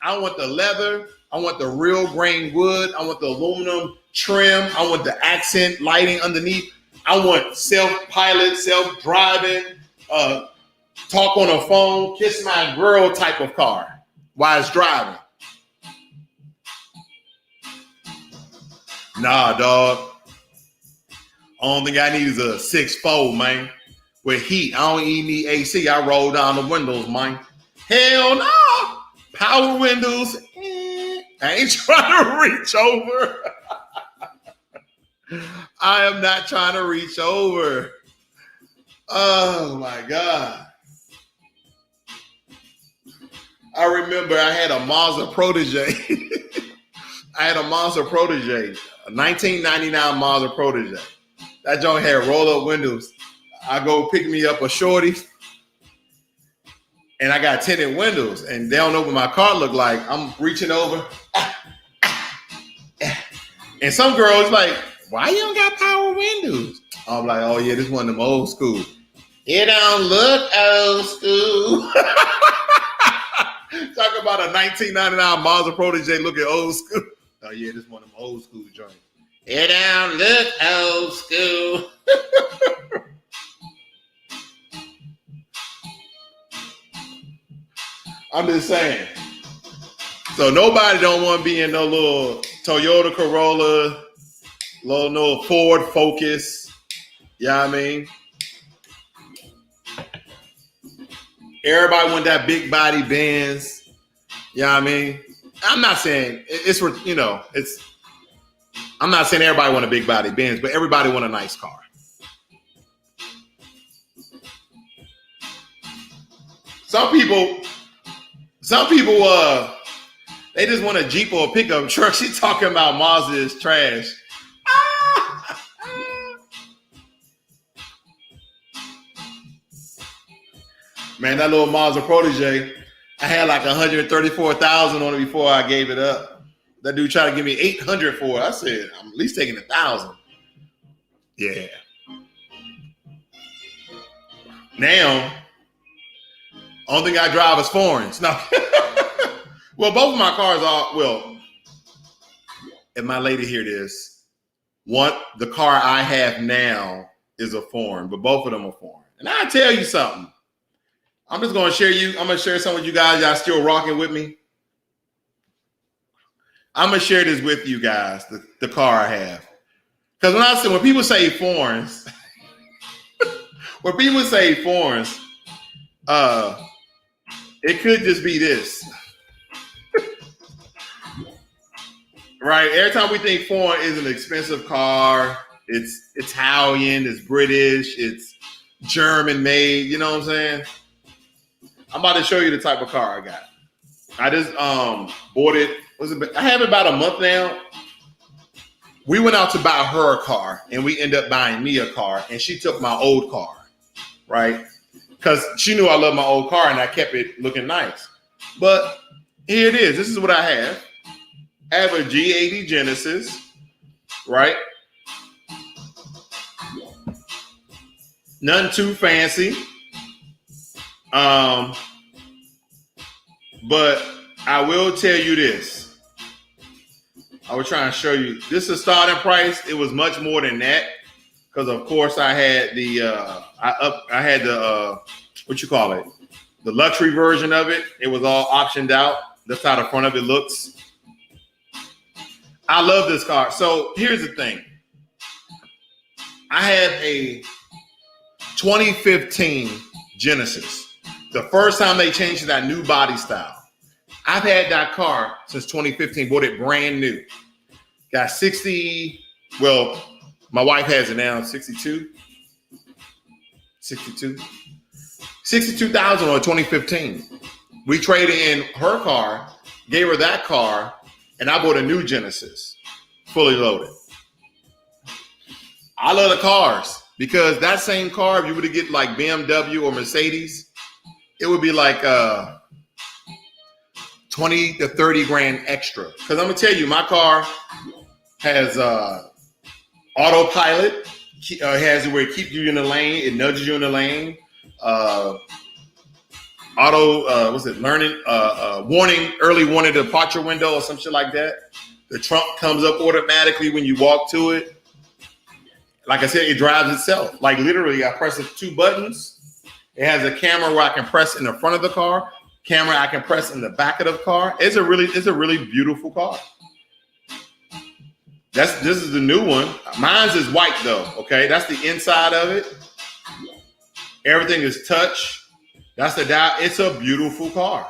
I want the leather. I want the real grain wood. I want the aluminum trim. I want the accent lighting underneath. I want self-pilot, self-driving, talk on a phone, kiss my girl type of car while it's driving. Nah, dog. Only thing I need is a 6'4", man. With heat. I don't even need AC. I roll down the windows, man. Hell no. Power windows. I ain't trying to reach over. I am not trying to reach over. Oh my God. I remember I had a Mazda Protege. I had a Mazda Protege, a 1999 Mazda Protege. That joint had roll-up windows. I go pick me up a shorty, and I got tinted windows, and they don't know what my car look like. I'm reaching over, and some girls like, why you don't got power windows? I'm like, oh yeah, this one of them old school. It don't look old school. Talk about a 1999 Mazda Protege looking old school. Oh yeah, this one of them old school joints. It don't look old school. I'm just saying. So nobody don't want to be in no little Toyota Corolla, no Ford Focus. You know what I mean? Everybody want that big body Benz. You know what I mean? I'm not saying it's, you know, it's, I'm not saying everybody want a big body Benz, but everybody want a nice car. Some people, they just want a Jeep or a pickup truck. She talking about Mazda is trash. Man, that little Mazda Protege, I had like 134,000 on it before I gave it up. That dude tried to give me 800 for it. I said, I'm at least taking 1,000. Yeah. Now, only thing I drive is foreigns. No. Well, both of my cars are, well, if my lady hear this, the car I have now is a foreign, but both of them are foreign. And I'll tell you something. I'm just going to share some with you guys. Y'all still rocking with me? I'm going to share this with you guys, the car I have. Because when people say foreigns, it could just be this. Right? Every time we think foreign is an expensive car, it's Italian, it's British, it's German made, you know what I'm saying? I'm about to show you the type of car I got. I just bought it. I have it about a month now. We went out to buy her a car, and we ended up buying me a car, and she took my old car, right? Because she knew I loved my old car, and I kept it looking nice. But here it is. This is what I have. I have a G80 Genesis, right? Nothing too fancy. But I will tell you this. I was trying to show you. This is a starting price. It was much more than that. Because of course I had what you call it? The luxury version of it. It was all optioned out. That's how the front of it looks. I love this car. So here's the thing. I have a 2015 Genesis. The first time they changed to that new body style. I've had that car since 2015, bought it brand new. Got 60, well, my wife has it now, 62,000 on 2015. We traded in her car, gave her that car, and I bought a new Genesis, fully loaded. I love the cars because that same car, if you were to get like BMW or Mercedes, it would be like 20 to 30 grand extra. Because I'm going to tell you, my car has autopilot. Has it where it keeps you in the lane. It nudges you in the lane. Warning, early warning departure window or some shit like that. The trunk comes up automatically when you walk to it. Like I said, it drives itself. Like literally, I press the two buttons. It has a camera where I can press in the front of the car, camera I can press in the back of the car. It's a really beautiful car. This is the new one. Mine's is white though. Okay, that's the inside of it. Everything is touch. That's the dial. It's a beautiful car.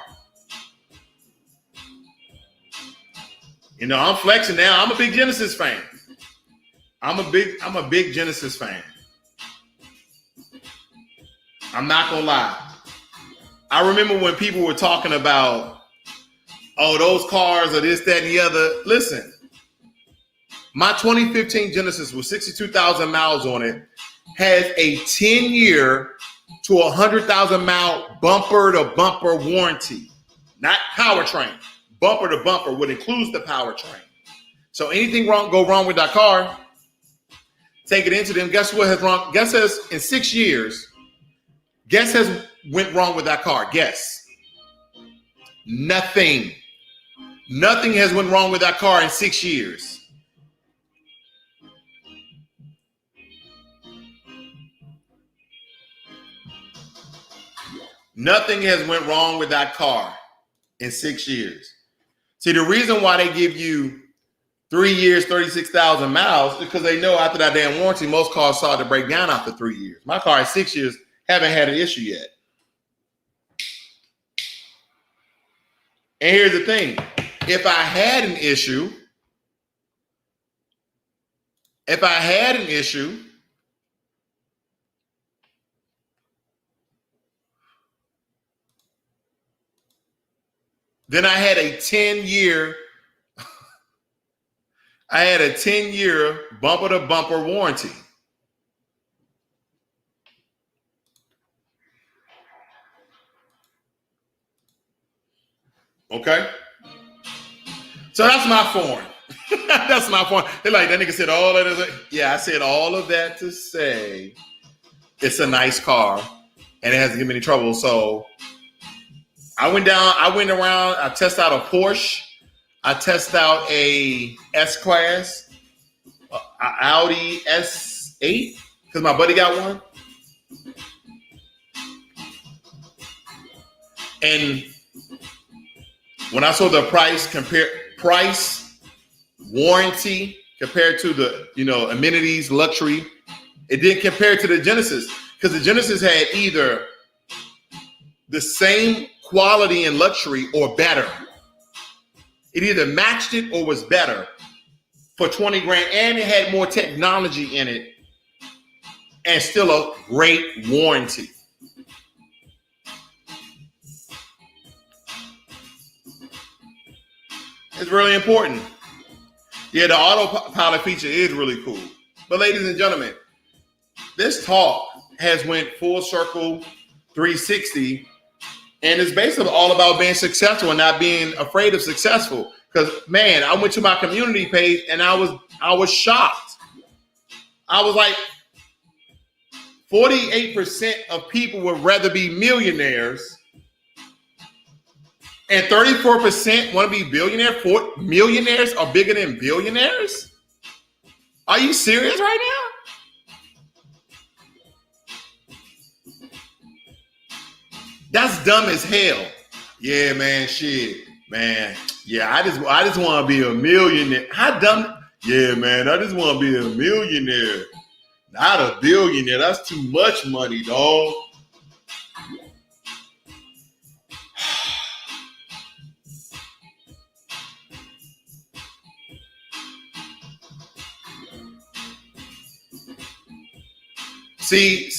You know, I'm flexing now. I'm a big Genesis fan. I'm a big Genesis fan. I'm not gonna lie. I remember when people were talking about, oh, those cars are this, that, and the other. Listen, my 2015 Genesis with 62,000 miles on it has a 10-year to 100,000 mile bumper to bumper warranty, not powertrain. Bumper to bumper, which includes the powertrain. So anything go wrong with that car, take it into them. Guess what has wrong? Guess has in 6 years. Guess has went wrong with that car. Guess. Nothing. Nothing has went wrong with that car in 6 years. Nothing has went wrong with that car in 6 years. See, the reason why they give you 3 years, 36,000 miles is because they know after that damn warranty, most cars start to break down after 3 years. My car at 6 years haven't had an issue yet. And here's the thing. If I had an issue, then I had a 10-year bumper to bumper warranty. Okay? So that's my form. That's my form. They're like, that nigga said all of that. Yeah, I said all of that to say it's a nice car and it hasn't given me any trouble. So I went around, I tested out a Porsche. I tested out a S-Class, an Audi S8, because my buddy got one. And when I saw the price, warranty compared to the, amenities, luxury, it didn't compare to the Genesis, because the Genesis had either the same quality and luxury or better. It either matched it or was better for 20 grand, and it had more technology in it and still a great warranty. It's really important. Yeah, the autopilot feature is really cool. But ladies and gentlemen, this talk has went full circle 360, and it's basically all about being successful and not being afraid of successful. Because man, I went to my community page and I was shocked. I was like, 48% of people would rather be millionaires, and 34% want to be billionaires. Millionaires are bigger than billionaires? Are you serious right now? That's dumb as hell. Yeah, man, shit. Man, yeah, I just want to be a millionaire. How dumb? Yeah, man, I just want to be a millionaire. Not a billionaire. That's too much money, dog. See,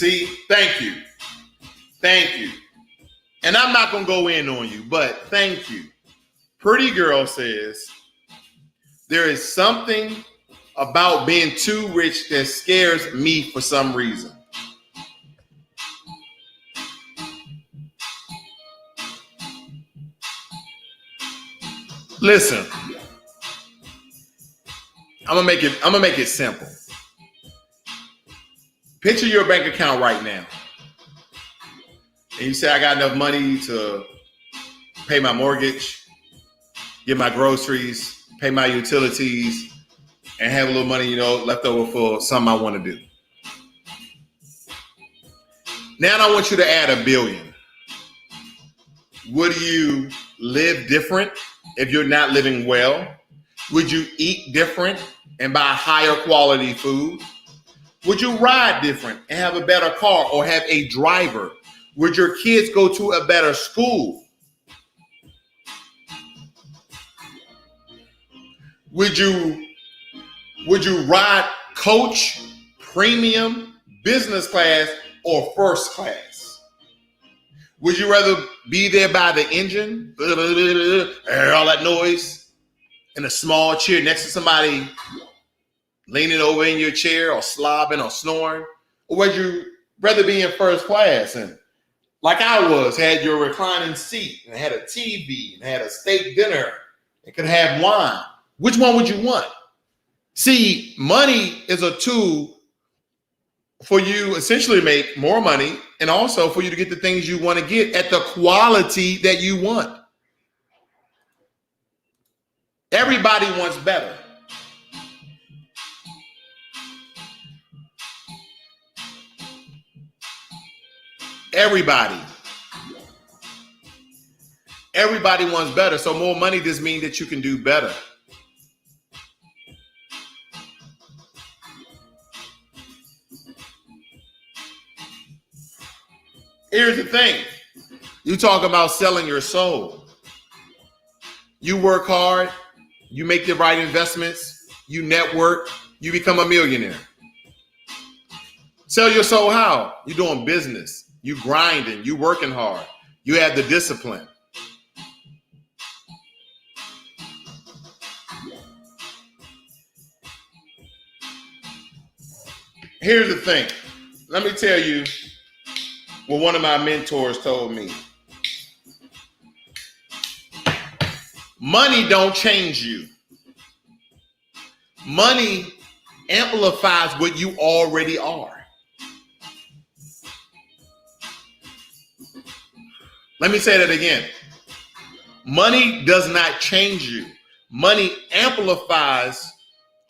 thank you. And I'm not going to go in on you, but thank you. Pretty Girl says, there is something about being too rich that scares me for some reason. Listen, I'm gonna make it simple. Picture your bank account right now. And you say, I got enough money to pay my mortgage, get my groceries, pay my utilities, and have a little money, left over for something I want to do. Now I want you to add $1 billion. Would you live different if you're not living well? Would you eat different and buy higher quality food? Would you ride different and have a better car or have a driver? Would your kids go to a better school? Would you ride coach, premium, business class, or first class? Would you rather be there by the engine, all that noise, in a small chair next to somebody leaning over in your chair or slobbing or snoring? Or would you rather be in first class and, like I was, had your reclining seat and had a TV and had a steak dinner and could have wine? Which one would you want? See, money is a tool for you essentially to make more money and also for you to get the things you want to get at the quality that you want. Everybody wants better. Everybody wants better. So more money just means that you can do better. Here's the thing. You talk about selling your soul. You work hard, you make the right investments, you network, you become a millionaire. Sell your soul how? You're doing business, you grinding, you working hard, you have the discipline. Here's the thing. Let me tell you what one of my mentors told me. Money don't change you. Money amplifies what you already are. Let me say that again. Money does not change you. Money amplifies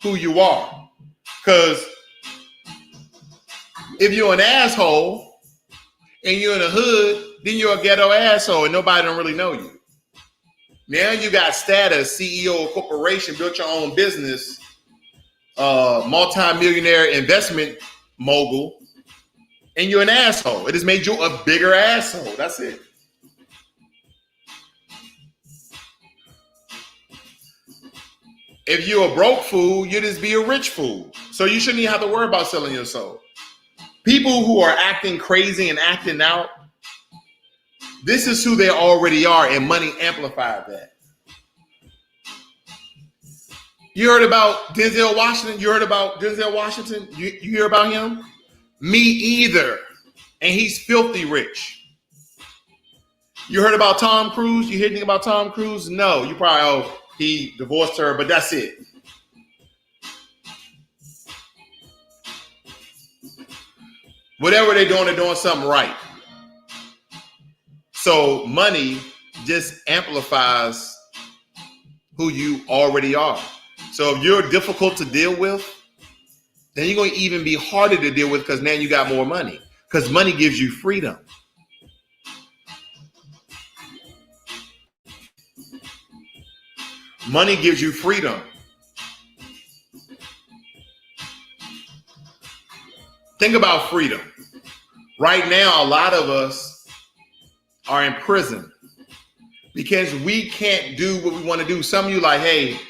who you are. Because if you're an asshole and you're in the hood, then you're a ghetto asshole and nobody don't really know you. Now you got status, CEO of a corporation, built your own business, multi-millionaire investment mogul, and you're an asshole. It has made you a bigger asshole. That's it. If you're a broke fool, you just be a rich fool. So you shouldn't even have to worry about selling your soul. People who are acting crazy and acting out, this is who they already are, and money amplified that. You heard about Denzel Washington? You heard about Denzel Washington? You hear about him? Me either. And he's filthy rich. You heard about Tom Cruise? You hear anything about Tom Cruise? No. You probably, he divorced her, but that's it. Whatever they're doing something right. So money just amplifies who you already are. So if you're difficult to deal with, then you're going to even be harder to deal with because now you got more money. Because money gives you freedom. Money gives you freedom. Think about freedom. Right now, a lot of us are in prison because we can't do what we want to do. Some of you like, hey,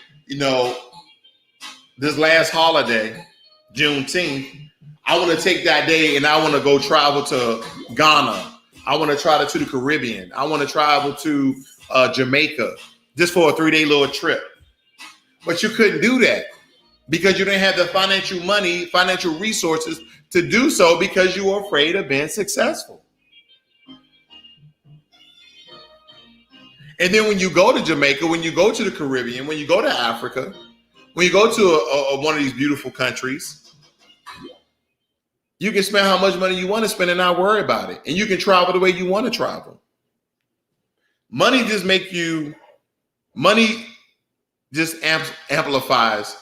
this last holiday, Juneteenth, I want to take that day and I want to go travel to Ghana. I want to travel to the Caribbean. I want to travel to Jamaica just for a 3-day little trip. But you couldn't do that because you didn't have the financial resources to do so because you were afraid of being successful. And then when you go to Jamaica, when you go to the Caribbean, when you go to Africa, when you go to one of these beautiful countries, you can spend how much money you want to spend and not worry about it. And you can travel the way you want to travel. Money just amplifies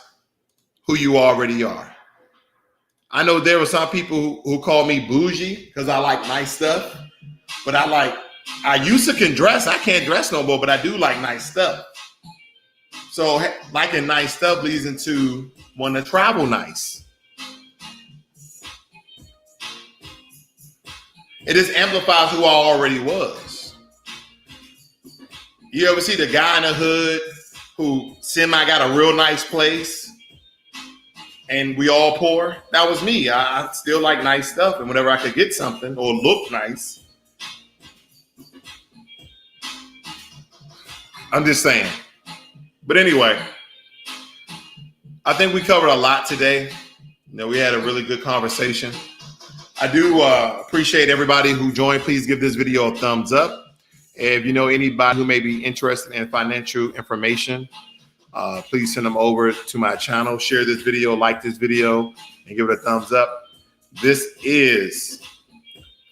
who you already are. I know there were some people who call me bougie because I like nice stuff, but I used to can dress. I can't dress no more, but I do like nice stuff. So liking nice stuff leads into wanting to travel nice. It just amplifies who I already was. You ever see the guy in the hood who semi got a real nice place and we all poor? That was me. I still like nice stuff, and whenever I could get something or look nice, I'm just saying. But anyway, I think we covered a lot today. We had a really good conversation. I do appreciate everybody who joined. Please give this video a thumbs up. If you know anybody who may be interested in financial information, please send them over to my channel. Share this video, like this video, and give it a thumbs up. This is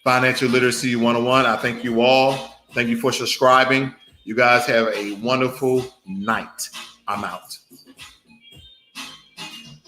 Financial Literacy 101. I thank you all. Thank you for subscribing. You guys have a wonderful night. I'm out.